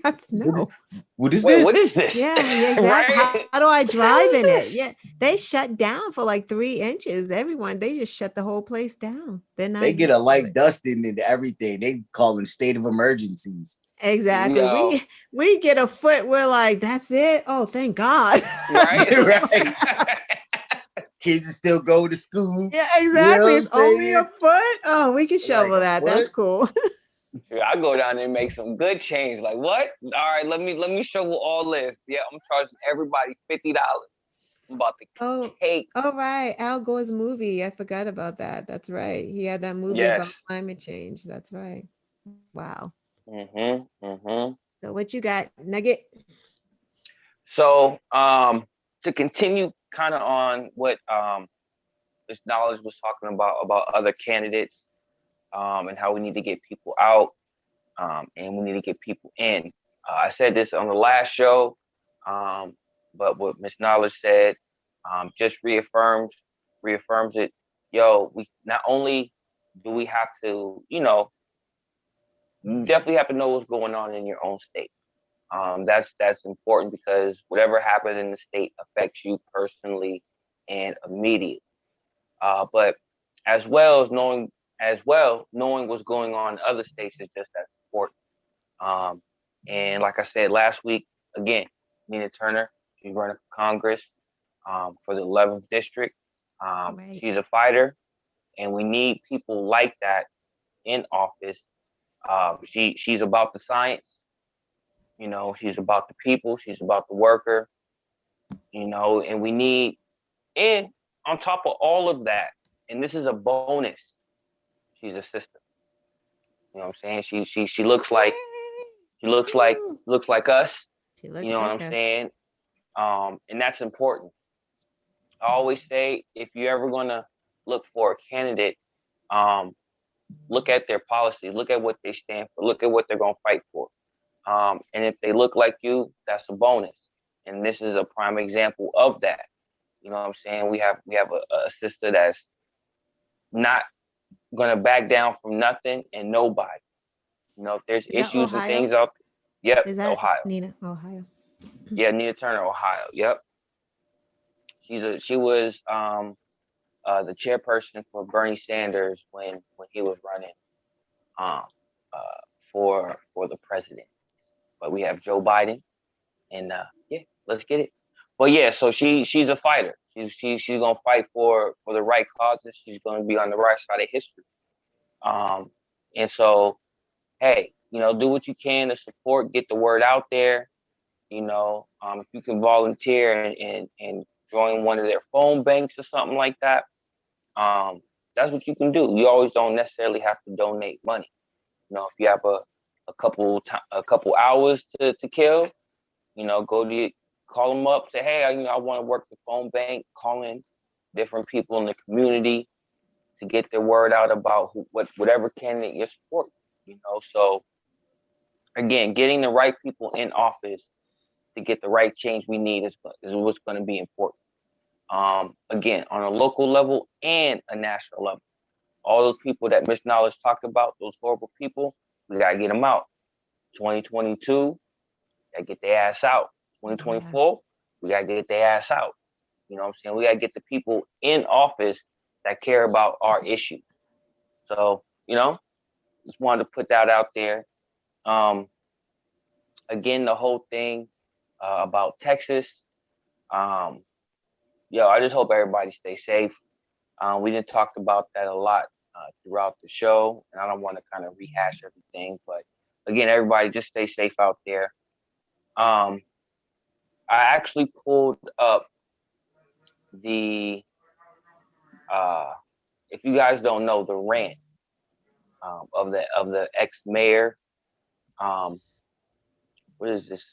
Got snow. What is this? What is this? Yeah, exactly. Right? How do I drive in it? Yeah, they shut down for like 3 inches. Everyone, they just shut the whole place down. They're not. They get a light dusting and everything. They call them state of emergencies. Exactly. Yo. We get a foot. We're like, that's it. Oh, thank God. Right. Right. Kids still go to school. Yeah, exactly. You know it's only a foot. Oh, we can shovel like, that. what? That's cool. I go down there and make some good change. Like what? All right, let me shovel all this. Yeah, I'm charging everybody $50. I'm about to take. Oh, right. Al Gore's movie. I forgot about that. That's right. He had that movie Yes. about climate change. That's right. Wow. So what you got, Nugget? So to continue kind of on what this knowledge was talking about other candidates and how we need to get people out and we need to get people in. I said this on the last show, but what Miss Knowledge said just reaffirms it. Yo, we not only do we have to, you definitely have to know what's going on in your own state. That's important because whatever happens in the state affects you personally and immediately. But as well knowing what's going on in other states is just as important. And like I said last week, again, Nina Turner, she's running for Congress for the 11th district. Right. She's a fighter, and we need people like that in office. She's about the science. She's about the people. She's about the worker. And we need, and on top of all of that, and this is a bonus, she's a sister. You know what I'm saying? She looks like us. She looks you know what I'm saying? And that's important. I always say if you're ever gonna look for a candidate, look at their policies, look at what they stand for, look at what they're gonna fight for. And if they look like you, that's a bonus. And this is a prime example of that. You know what I'm saying? We have a sister that's not gonna back down from nothing and nobody. You know, if there's Is that issues and things Ohio? out, yep, Is that Ohio. Nina? Ohio. Yeah, Nina Turner, Ohio. Yep. She was the chairperson for Bernie Sanders when he was running um for the president. But we have Joe Biden, and yeah, let's get it. But yeah, so she's a fighter. She's gonna fight for the right causes. She's gonna be on the right side of history. Um, and so hey, you know, do what you can to support, get the word out there. You know, if you can volunteer and join one of their phone banks or something like that, that's what you can do. You always don't necessarily have to donate money. You know, if you have a couple hours to kill, you know, call them up, say, hey, I want to work the phone bank, call in different people in the community to get their word out about whatever candidate you're supporting. You know, so again, getting the right people in office to get the right change we need is what's going to be important. Again, on a local level and a national level. All those people that Miss Knowledge talked about, those horrible people, we gotta get them out. 2022, gotta get their ass out. Yeah. 2024, we gotta get their ass out. You know what I'm saying? We gotta get the people in office that care about our issues. So, you know, just wanted to put that out there. Um, Again, the whole thing about Texas. Um, Yo, I just hope everybody stays safe. We didn't talk about that a lot throughout the show, and I don't want to kind of rehash everything. But again, everybody just stay safe out there. Um, I actually pulled up the, uh, if you guys don't know, the rant of the ex mayor. Um, what is this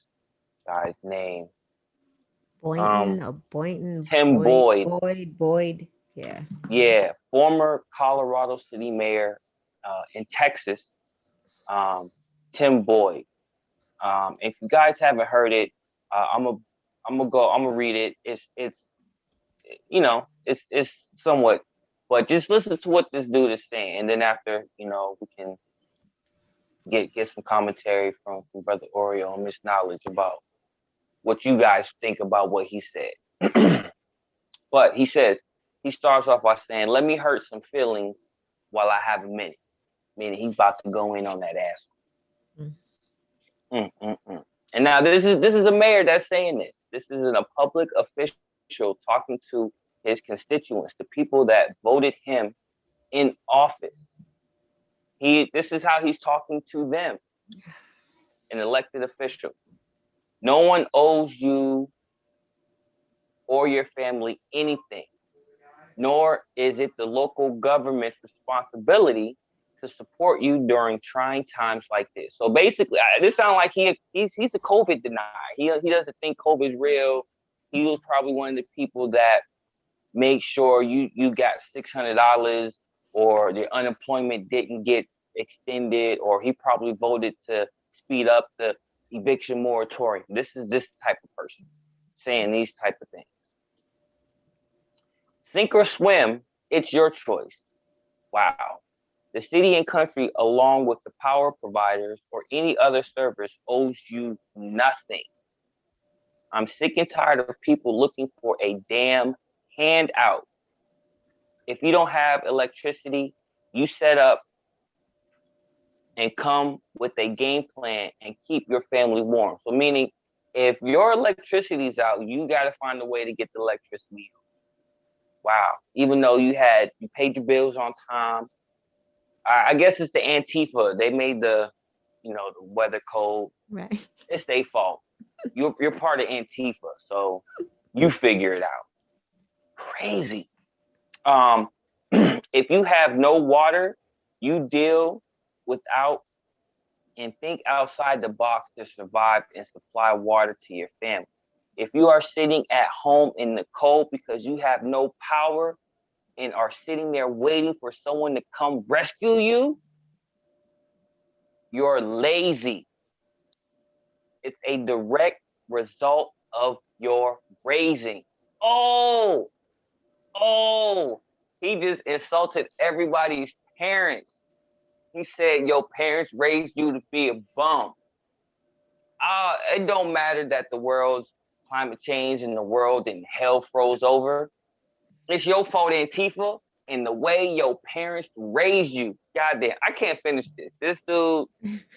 guy's name? Boynton or Boynton, Tim Boyd, Boyd. Boyd. Yeah. Yeah, former Colorado City mayor in Texas. Um, Tim Boyd. If you guys haven't heard it, I'm gonna read it. It's you know it's somewhat, but just listen to what this dude is saying, and then after we can get some commentary from Brother Oreo and Miss Knowledge about what you guys think about what he said. But he starts off by saying, "Let me hurt some feelings while I have a minute." Meaning he's about to go in on that ass. Mm. And now this is a mayor that's saying this. This isn't a public official talking to his constituents, the people that voted him in office. This is how he's talking to them, an elected official. No one owes you or your family anything, nor is it the local government's responsibility to support you during trying times like this. So basically, this sounds like he's a COVID denier. He doesn't think COVID is real. He was probably one of the people that make sure you got $600 or the unemployment didn't get extended, or he probably voted to speed up the eviction moratorium. This is this type of person saying these type of things. Sink or swim, it's your choice. Wow. The city and country, along with the power providers or any other service, owes you nothing. I'm sick and tired of people looking for a damn handout. If you don't have electricity, you set up and come with a game plan and keep your family warm. So meaning, if your electricity's out, you got to find a way to get the electricity. Wow. Even though you paid your bills on time. I guess it's the Antifa. They made the weather code. Right. It's their fault. You're part of Antifa, so you figure it out. Crazy. If you have no water, you deal without and think outside the box to survive and supply water to your family. If you are sitting at home in the cold because you have no power and are sitting there waiting for someone to come rescue you, you're lazy. It's a direct result of your raising. Oh, he just insulted everybody's parents. He said your parents raised you to be a bum. It don't matter that the world's climate change and the world and hell froze over. It's your fault, Antifa, and the way your parents raised you. Goddamn, I can't finish this. This dude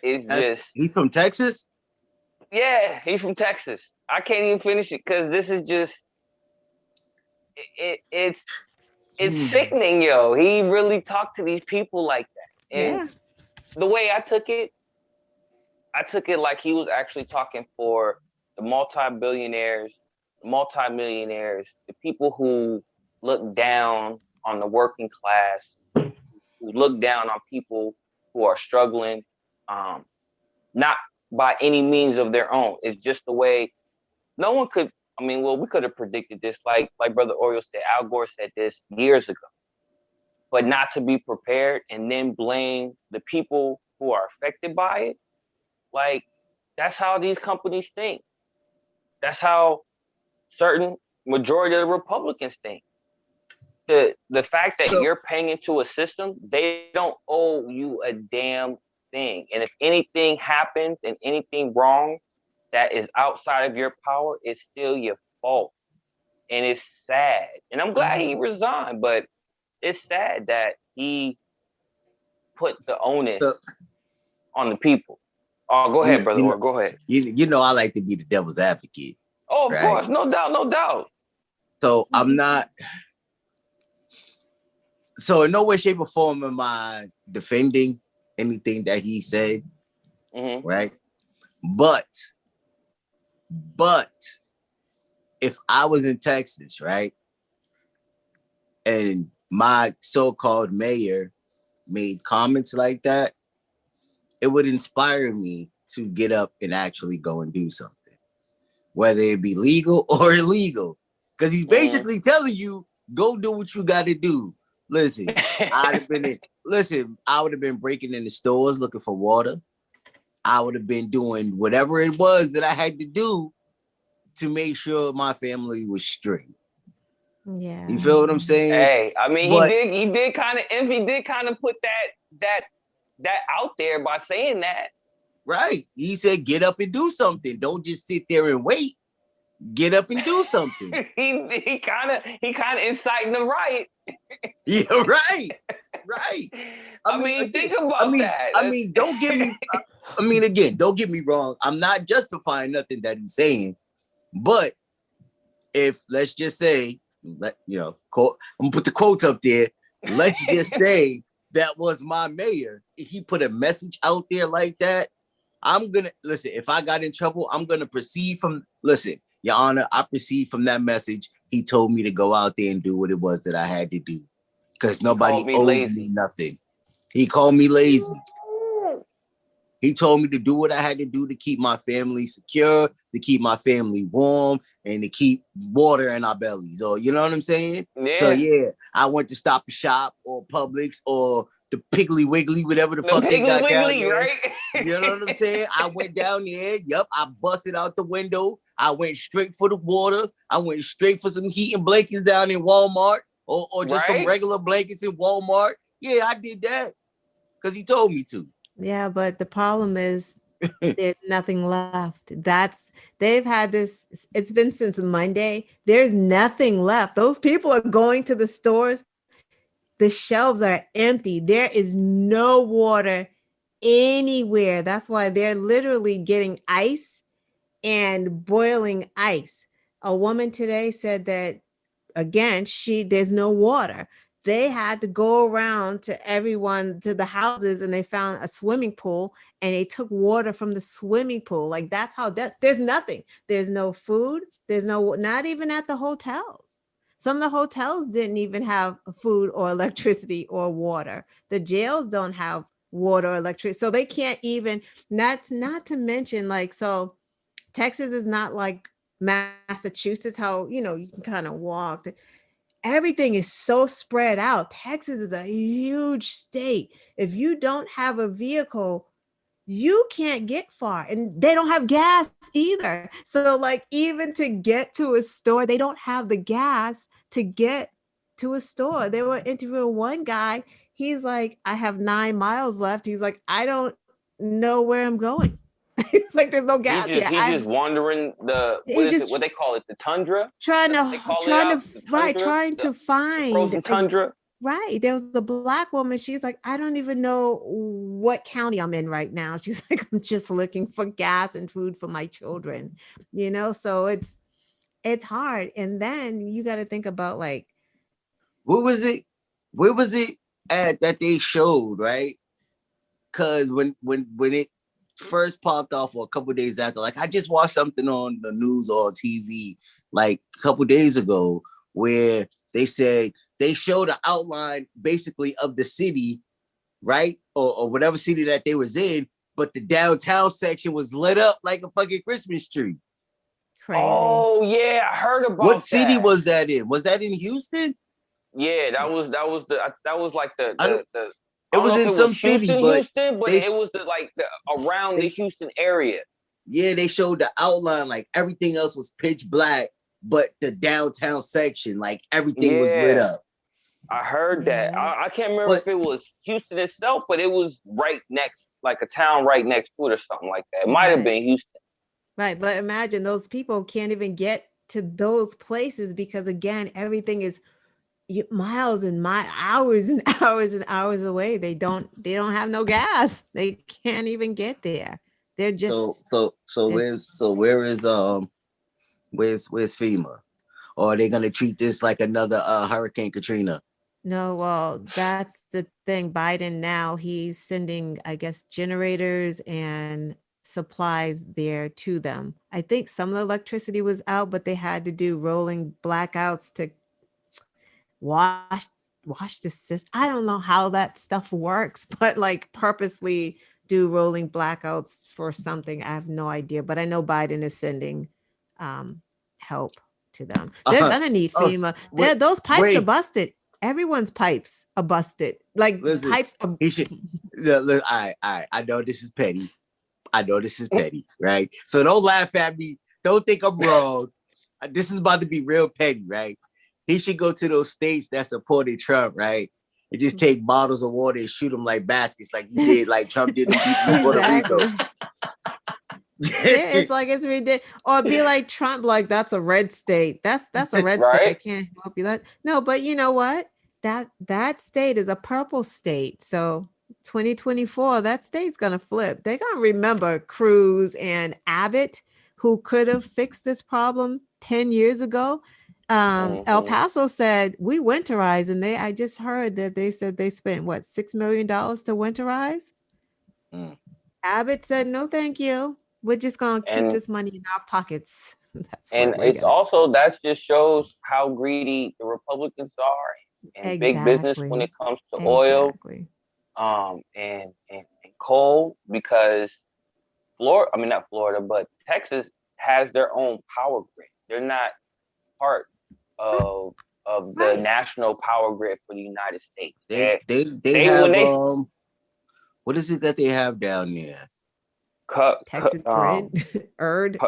is just. He's from Texas? Yeah, he's from Texas. I can't even finish it because this is just. It's sickening, yo. He really talked to these people like that. And the way I took it like he was actually talking for the multi-billionaires, the multi-millionaires, the people who look down on the working class, who look down on people who are struggling, not by any means of their own. It's just the way no one could. I mean, well, we could have predicted this, like Brother Oreo said. Al Gore said this years ago, but not to be prepared and then blame the people who are affected by it. Like, that's how these companies think. That's how certain majority of the Republicans think. The fact that you're paying into a system, they don't owe you a damn thing. And if anything happens and anything wrong that is outside of your power, it's still your fault. And it's sad. And I'm glad he resigned, but it's sad that he put the onus on the people. Oh, go ahead, brother. Or go ahead. You know, I like to be the devil's advocate. Oh, of course. No doubt. No doubt. So I'm not. So in no way, shape, or form am I defending anything that he said. Right. But if I was in Texas, right, and my so-called mayor made comments like that, it would inspire me to get up and actually go and do something, whether it be legal or illegal, because he's basically telling you, go do what you got to do. Listen, I would have been breaking into stores looking for water. I would have been doing whatever it was that I had to do to make sure my family was straight. Yeah. You feel what I'm saying? Hey, I mean, he did kind of put that out there by saying that. Right. He said, get up and do something. Don't just sit there and wait. Get up and do something. he kind of inciting the riot. Yeah, right. Right. I mean, think about that. Don't get me. Again, don't get me wrong. I'm not justifying nothing that he's saying, but if let's just say, I'm gonna put the quotes up there. Let's just say that was my mayor. If he put a message out there like that, I'm gonna listen. If I got in trouble, I'm gonna proceed from. Listen, Your Honor, I proceed from that message. He told me to go out there and do what it was that I had to do, because nobody owed me nothing. He called me lazy. He told me to do what I had to do to keep my family secure, to keep my family warm, and to keep water in our bellies. Or you know what I'm saying? Yeah. So yeah, I went to Stop and Shop or Publix or the Piggly Wiggly, whatever the fuck they got down there. Right? You know what I'm saying? I went down there. Yep, I busted out the window. I went straight for the water. I went straight for some heating blankets down in Walmart or just some regular blankets in Walmart. Yeah, I did that because he told me to. Yeah, but the problem is there's nothing left. They've had this, it's been since Monday. There's nothing left. Those people are going to the stores. The shelves are empty. There is no water anywhere. That's why they're literally getting ice and boiling ice. A woman today said that, again, there's no water. They had to go around to the houses, and they found a swimming pool, and they took water from the swimming pool. Like, that's how there's nothing. There's no food. Not even at the hotels. Some of the hotels didn't even have food or electricity or water. The jails don't have water or electricity. So they can't even, not to mention, like, so Texas is not like Massachusetts, how, you can kind of walk. Everything is so spread out. Texas is a huge state. If you don't have a vehicle, you can't get far, and they don't have gas either. So like, even to get to a store, they don't have the gas to get to a store. They were interviewing one guy. He's like, I have 9 miles left. He's like, I don't know where I'm going. It's like there's no gas here. He's just wandering what He's is it? just What they call it? The tundra? trying That's what they to call it trying out? to The right, tundra? trying to The find frozen tundra? right. There was a black woman. She's like, I don't even know what county I'm in right now. She's like, I'm just looking for gas and food for my children, so it's hard. And then you got to think about like, What was it? Where was it at that they showed, right? Because when it first popped off, or a couple days after, like I just watched something on the news or TV like a couple days ago where they said they showed an outline basically of the city, right? Or whatever city that they was in, but the downtown section was lit up like a fucking Christmas tree. crazy. Oh yeah, I heard about What city that. was that in? Was that in Houston? Yeah, that was like the It was in some city, but Houston, but it was around the Houston area. Yeah, they showed the outline, like everything else was pitch black, but the downtown section, like everything was lit up. I heard that. I can't remember if it was Houston itself, but it was right next, like a town right next to it or something like that. It might have been Houston. Right, but imagine those people can't even get to those places because again, everything is miles and hours and hours and hours away. They don't have no gas. They can't even get there. They're just where is where's FEMA? Or are they gonna treat this like another Hurricane Katrina? No, well, that's the thing. Biden now, he's sending, I guess, generators and supplies there to them. I think some of the electricity was out, but they had to do rolling blackouts to wash the system. I don't know how that stuff works, but like purposely do rolling blackouts for something. I have no idea, but I know Biden is sending help to them. They're gonna need FEMA. Those pipes are busted. Everyone's pipes are busted. Like pipes are. Look, I know this is petty. Right? So don't laugh at me. Don't think I'm wrong. This is about to be real petty, right? He should go to those states that supported Trump, right? And just take bottles of water and shoot them like baskets, like you did, like Trump did in Puerto Rico. It's like it's ridiculous. Or be like Trump, like that's a red state. That's a red state. I can't help you. No, but you know what? That state is a purple state. So 2024, that state's gonna flip. They're gonna remember Cruz and Abbott, who could have fixed this problem 10 years ago. El Paso said we winterize, and I just heard that they said they spent what $6 million to winterize. Abbott said no, thank you. We're just gonna keep this money in our pockets. That just shows how greedy the Republicans are and big business when it comes to oil, and coal, because not Florida, but Texas has their own power grid. They're not part of the national power grid for the United States. They have what is it that they have down there? Texas grid, Karu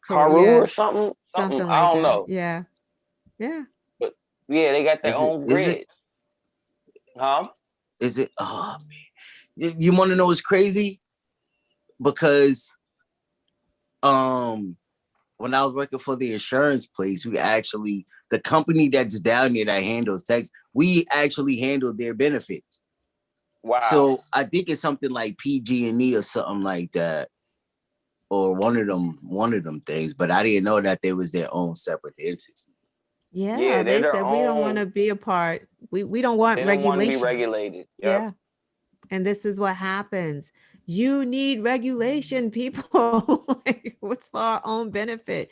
or something like I don't know. Yeah. But yeah, they got their own grid. Is it? Oh man, you want to know what's crazy? Because when I was working for the insurance place, the company that's down there that handles tax, we actually handled their benefits. Wow. So I think it's something like PG&E or something like that, or one of them things. But I didn't know that there was their own separate entity. Yeah, they said we don't want to be a part. We don't want regulation. They don't want to be regulated. Yep. Yeah, and this is what happens. You need regulation, people. Like, what's for our own benefit?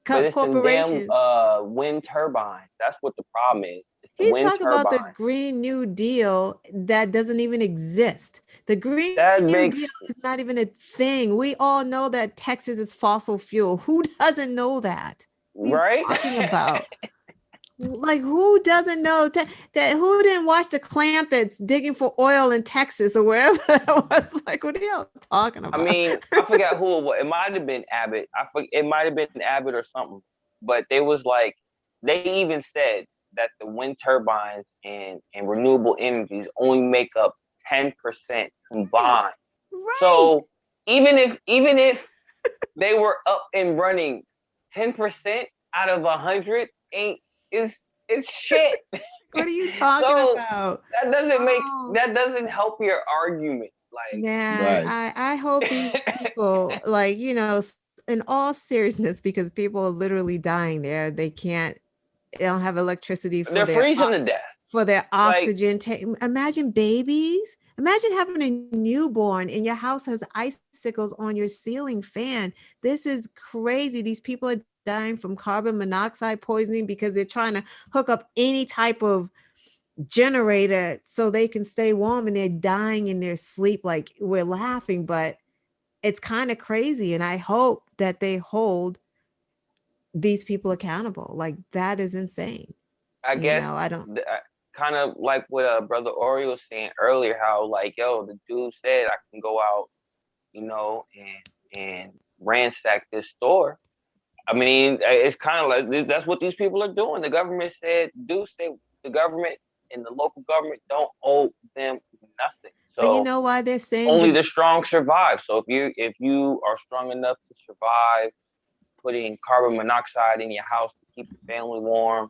Corporations. Damn, wind turbines. That's what the problem is. He's talking about the Green New Deal that doesn't even exist. The Green New Deal is not even a thing. We all know that Texas is fossil fuel. Who doesn't know that? What are you talking about? Like, who doesn't know that? Who didn't watch the Clampets digging for oil in Texas or wherever that was? Like, what are y'all talking about? I mean, I forgot who it was. It might have been Abbott. It might have been Abbott or something. But they was like, they even said that the wind turbines and renewable energies only make up 10% combined. Right. So even if they were up and running 10% out of 100 ain't is shit. What are you talking So about? that doesn't make Oh, that doesn't help your argument. Like, man, Right. I hope these people, like, in all seriousness, because people are literally dying there. They don't have electricity they're freezing to death. for their Like, oxygen. Imagine babies. Imagine having a newborn and your house has icicles on your ceiling fan. This is crazy. These people are dying from carbon monoxide poisoning because they're trying to hook up any type of generator so they can stay warm, and they're dying in their sleep. Like, we're laughing, but it's kind of crazy. And I hope that they hold these people accountable. Like, that is insane. I guess I don't. kind of like what brother Oreo was saying earlier, how like, yo, the dude said I can go out, and ransack this store. I mean, it's kind of like that's what these people are doing. The government said, do say the government and the local government don't owe them nothing. But you So know why they're saying only the strong survive. So if you are strong enough to survive putting carbon monoxide in your house to keep your family warm,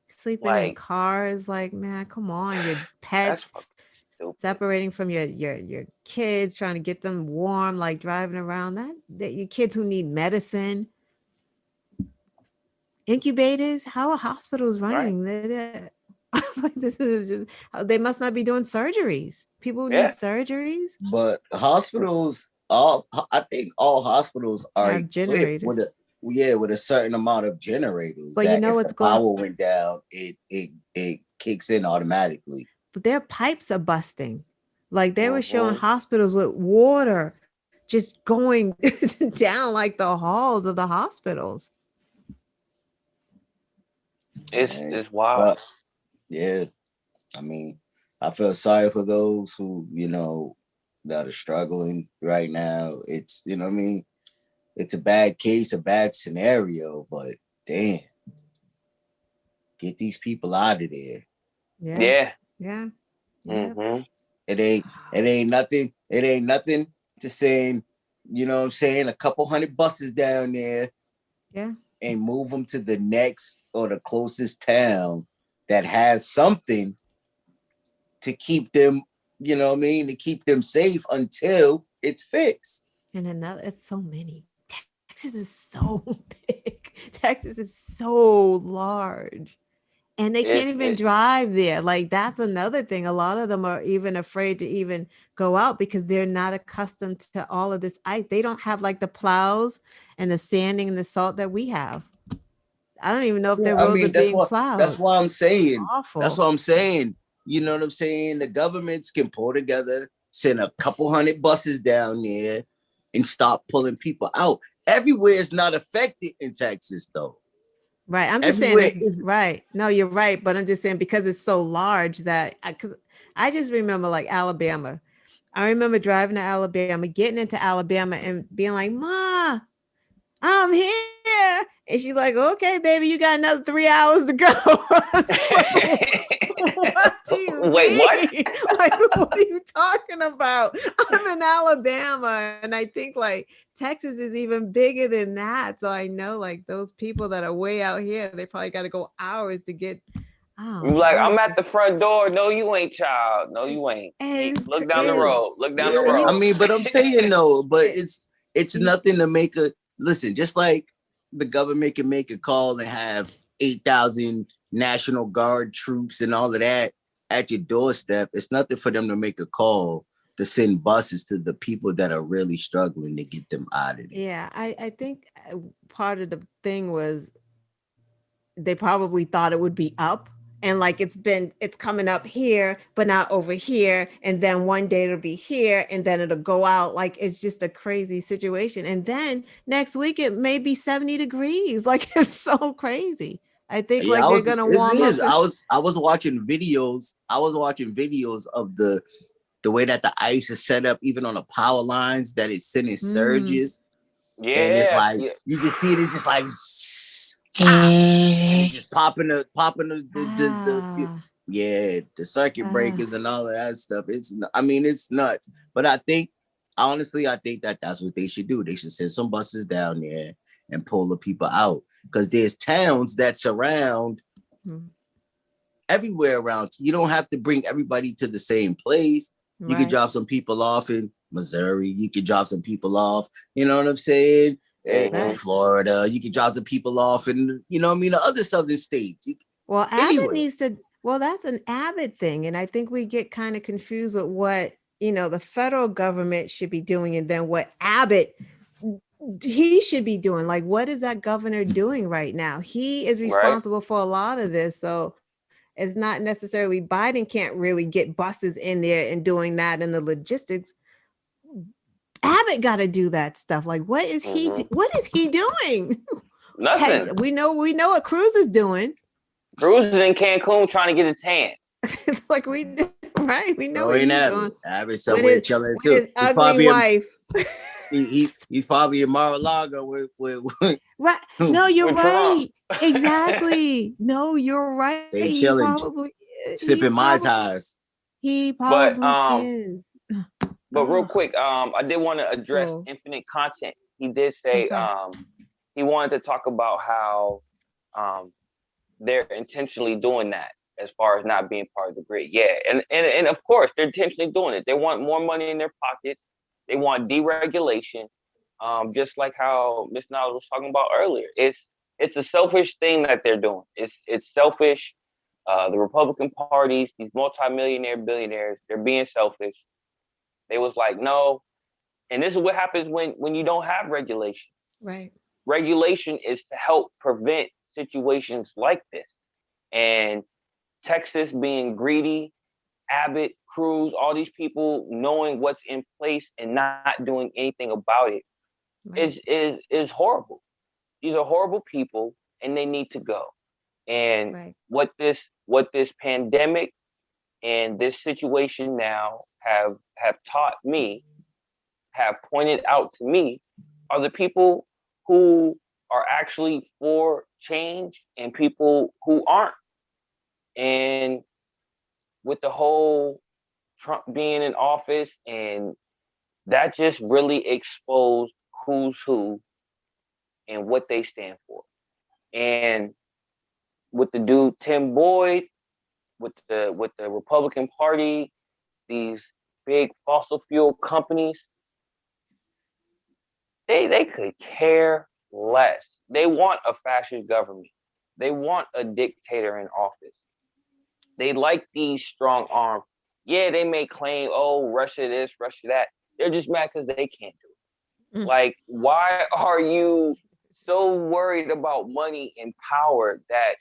sleeping in like, cars, like, man, come on, your that's pets fucking stupid. separating from your kids, trying to get them warm, like driving around, that your kids who need medicine, incubators. How are hospitals Right? running? Like, this is just, they must not be doing surgeries. People who need Yeah. surgeries But I think all hospitals are have equipped generators. with a certain amount of generators But that if what's the going, power went down, it kicks in automatically. but their pipes are busting. Like, they were showing Mm-hmm. hospitals with water just going down like the halls of the hospitals. It It's wild. sucks. Yeah. I mean, I feel sorry for those who, that are struggling right now. It's, what I mean, it's a bad case, a bad scenario, but damn, get these people out of there. Yeah. Yeah. Yeah. Yeah. Mm-hmm. It ain't nothing to saying, what I'm saying, a couple hundred buses down there Yeah. and move them to the next or the closest town that has something to keep them, to keep them safe until it's fixed. And it's so many. Texas is so big. Texas is so large. And they can't even It drive there. Like, that's another thing. A lot of them are even afraid to even go out because they're not accustomed to all of this ice. They don't have like the plows and the sanding and the salt that we have. I don't even know if Yeah, their I roads are mean, being plowed. that's why I'm saying. That's Awful. what I'm saying. You know what I'm saying? The governments can pull together, send a couple hundred buses down there, and stop pulling people out. Everywhere is not affected in Texas, though. Right. I'm just saying Everywhere it's is. right. No, you're right. But I'm just saying, because it's so large that because I just remember like Alabama. I remember driving to Alabama, getting into Alabama and being like, Ma, I'm here. And she's like, okay, baby, you got another 3 hours to go. I was like, what do you Wait, what? mean? Like, what are you talking about? I'm in Alabama. And I think like Texas is even bigger than that. So I know like those people that are way out here, they probably got to go hours to get. You Oh, like, I'm this at is, the front door. No, you ain't, child. No, you ain't. Look down the Yeah, road. Look down the yeah. and I road. mean, but I'm saying no, but it, it's nothing to make a listen. Just like the government can make a call and have 8,000 National Guard troops and all of that at your doorstep. It's nothing for them to make a call to send buses to the people that are really struggling to get them out of there. yeah, I think part of the thing was they probably thought it would be up, and like it's coming up here but not over here, and then one day it'll be here and then it'll go out. Like, it's just a crazy situation, and then next week it may be 70 degrees. Like, it's so crazy. I think Yeah, like they're gonna warm up this. I was watching videos. I was watching videos of the way that the ice is set up, even on the power lines, that it's sending Mm, surges, and it's Yeah, like yeah. you just see it. It's just like They just popping the Ah, yeah, the circuit breakers ah. and all of that stuff. I mean, it's nuts. But I think, honestly, I think that that's what they should do. They should send some buses down there and pull the people out, because there's towns that surround Mhm. everywhere around. You don't have to bring everybody to the same place. You could Right. drop some people off in Missouri. You could drop some people off, you know what I'm saying? In Right. Florida. You could drop some people off in, you know what I mean, the other southern states. Well, Abbott Anywhere. needs to, well, that's an Abbott thing. And I think we get kind of confused with what, the federal government should be doing and then what Abbott he should be doing. Like, what is that governor doing right now? He is Right. responsible for a lot of this. So it's not necessarily Biden can't really get buses in there and doing that and the logistics. Abbott got to do that stuff. Like, what is what is he doing? Nothing. We know what Cruz is doing. Cruz is in Cancun trying to get a tan. It's like right. We know No, what ain't he's Abbott. doing. Abbott somewhere chilling With too. his He's ugly probably wife. he's probably in Mar-a-Lago with Right. No, you're With Trump. right. Exactly. No, you're right. they He chilling, probably sipping Mai Tais. he But probably is. but real Oh, quick, I did want to address cool. infinite content. He did say What's that? he wanted to talk about how they're intentionally doing that as far as not being part of the grid. Yeah, and of course they're intentionally doing it. They want more money in their pockets. They want deregulation, just like how Miss Niles was talking about earlier. It's a selfish thing that they're doing. It's selfish. The Republican parties, these multimillionaire billionaires, they're being selfish. They was like, no, and this is what happens when you don't have regulation. Right. Regulation is to help prevent situations like this. And Texas being greedy, Abbott, Cruz, all these people knowing what's in place and not doing anything about it Right. is horrible. These are horrible people, and they need to go. And Right. what this pandemic and this situation now have taught me, have pointed out to me, are the people who are actually for change and people who aren't. And with the whole Trump being in office, and that just really exposed who's who and what they stand for. And with the dude Tim Boyd, with the Republican Party, these big fossil fuel companies, they could care less. They want a fascist government. They want a dictator in office. They like these strong arms. Yeah, they may claim, oh, Russia this, Russia that. They're just mad because they can't do it. Mm. Like, why are you so worried about money and power that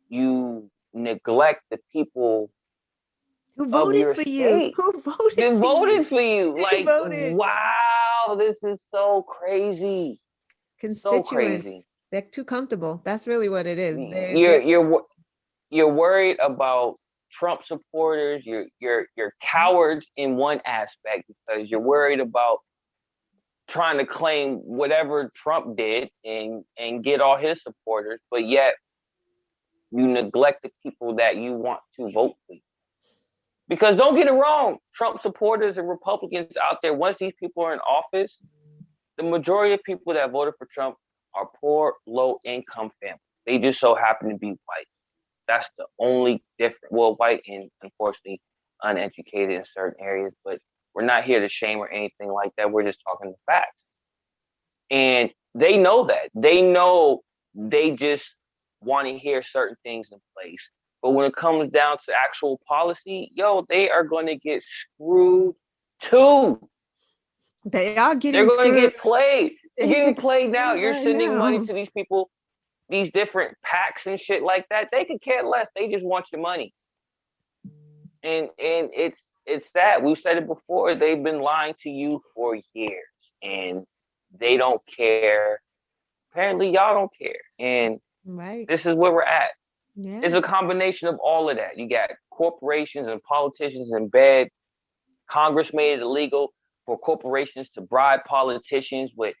you neglect the people Who of voted your for you? state? Who voted They for you? voted for you. They Like, voted. wow, this is so crazy. So Constituents. crazy. They're too comfortable. That's really what it is. You're you're worried about Trump supporters. You're cowards in one aspect because you're worried about trying to claim whatever Trump did and get all his supporters, but yet you neglect the people that you want to vote for you. Because don't get it wrong, Trump supporters and Republicans out there, once these people are in office, the majority of people that voted for Trump are poor, low income families. They just so happen to be white. That's the only difference. Well, white and unfortunately uneducated in certain areas, but we're not here to shame or anything like that. We're just talking the facts. And they know that. They know they just want to hear certain things in place. But when it comes down to actual policy, they are going to get screwed too. They are They're getting going to screwed. get played. They're getting played now. You're Right sending money now. to these people, these different PACs and shit like that. They could care less. They just want your money. And it's sad. We've said it before. They've been lying to you for years, and they don't care. Apparently, y'all don't care. And Right. this is where we're at. Yeah. It's a combination of all of that. You got corporations and politicians in bed. Congress made it illegal for corporations to bribe politicians with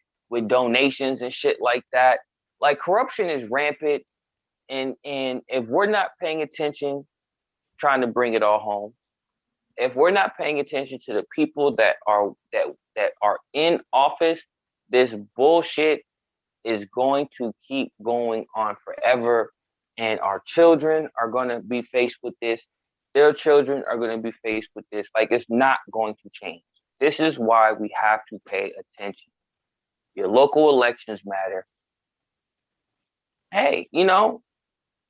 donations and shit like that. Like corruption is rampant, and if we're not paying attention, trying to bring it all home, if we're not paying attention to the people that are in office, this bullshit is going to keep going on forever, and our children are going to be faced with this. Their children are going to be faced with this. Like, it's not going to change. This is why we have to pay attention. Your local elections matter. Hey,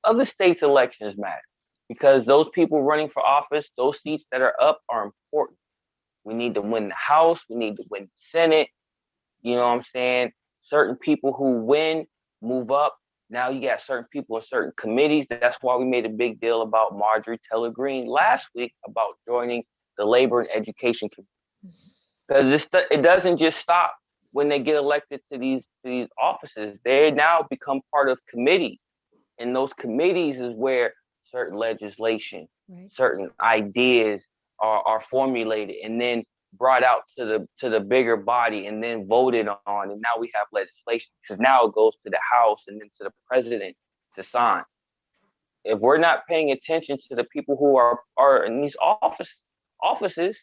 other states' elections matter, because those people running for office, those seats that are up, are important. We need to win the House. We need to win the Senate. You know what I'm saying? Certain people who win move up. Now you got certain people in certain committees. That's why we made a big deal about Marjorie Taylor Greene last week about joining the Labor and Education Committee. Because it doesn't just stop when they get elected to these offices. They now become part of committees. And those committees is where certain legislation, certain ideas are formulated and then brought out to the bigger body and then voted on. And now we have legislation, because now it goes to the House and then to the president to sign. If we're not paying attention to the people who are in these offices,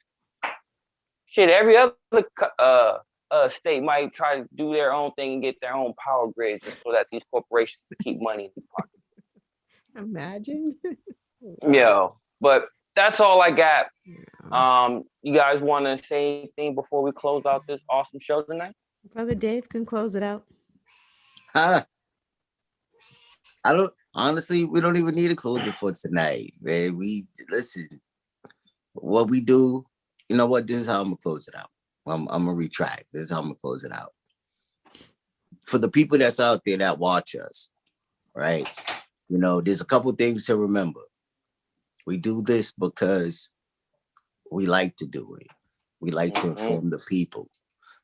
shit, every other state might try to do their own thing and get their own power grids so that these corporations keep money in their pocket. Imagine. Yeah, but that's all I got. You guys want to say anything before we close out this awesome show tonight? Brother Dave can close it out. I don't, honestly, we don't even need a closer for tonight, man. We listen, what we do, you know what? This is how I'm gonna close it out. I'm gonna retract. This is how I'm gonna close it out. For the people that's out there that watch us, right? There's a couple things to remember. We do this because we like to do it. We like to inform the people.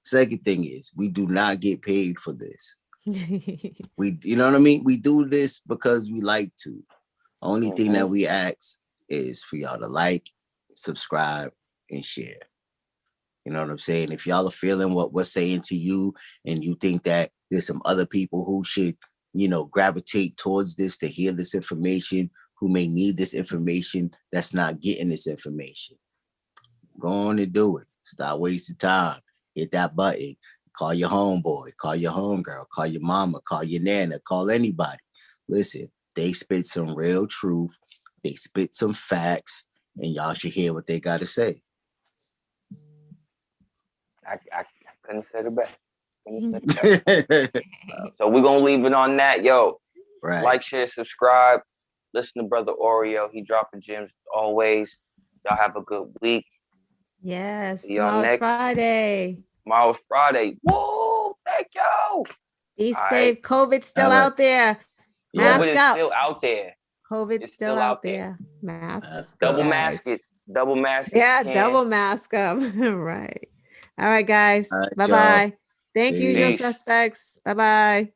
Second thing is, we do not get paid for this. You know what I mean? We do this because we like to. Only thing that we ask is for y'all to like, subscribe, and share. You know what I'm saying? If y'all are feeling what we're saying to you and you think that there's some other people who should, gravitate towards this to hear this information, who may need this information, that's not getting this information, go on and do it. Stop wasting time. Hit that button. Call your homeboy, call your homegirl, call your mama, call your nana, call anybody. Listen, they spit some real truth. They spit some facts, and y'all should hear what they got to say. I couldn't say it better. So we're going to leave it on that. Yo, right. Like, share, subscribe. Listen to Brother Oreo. He dropping gems always. Y'all have a good week. Yes. Tomorrow's Friday. Tomorrow's Friday. Whoa, thank you. Be safe. Right. COVID's still out there. COVID is still out there. COVID's still out there. Mask. Double mask it. Double mask it. Yeah, double mask them. Right. All right, guys. All right, bye-bye. Thank you, Usual Suspects. Bye-bye.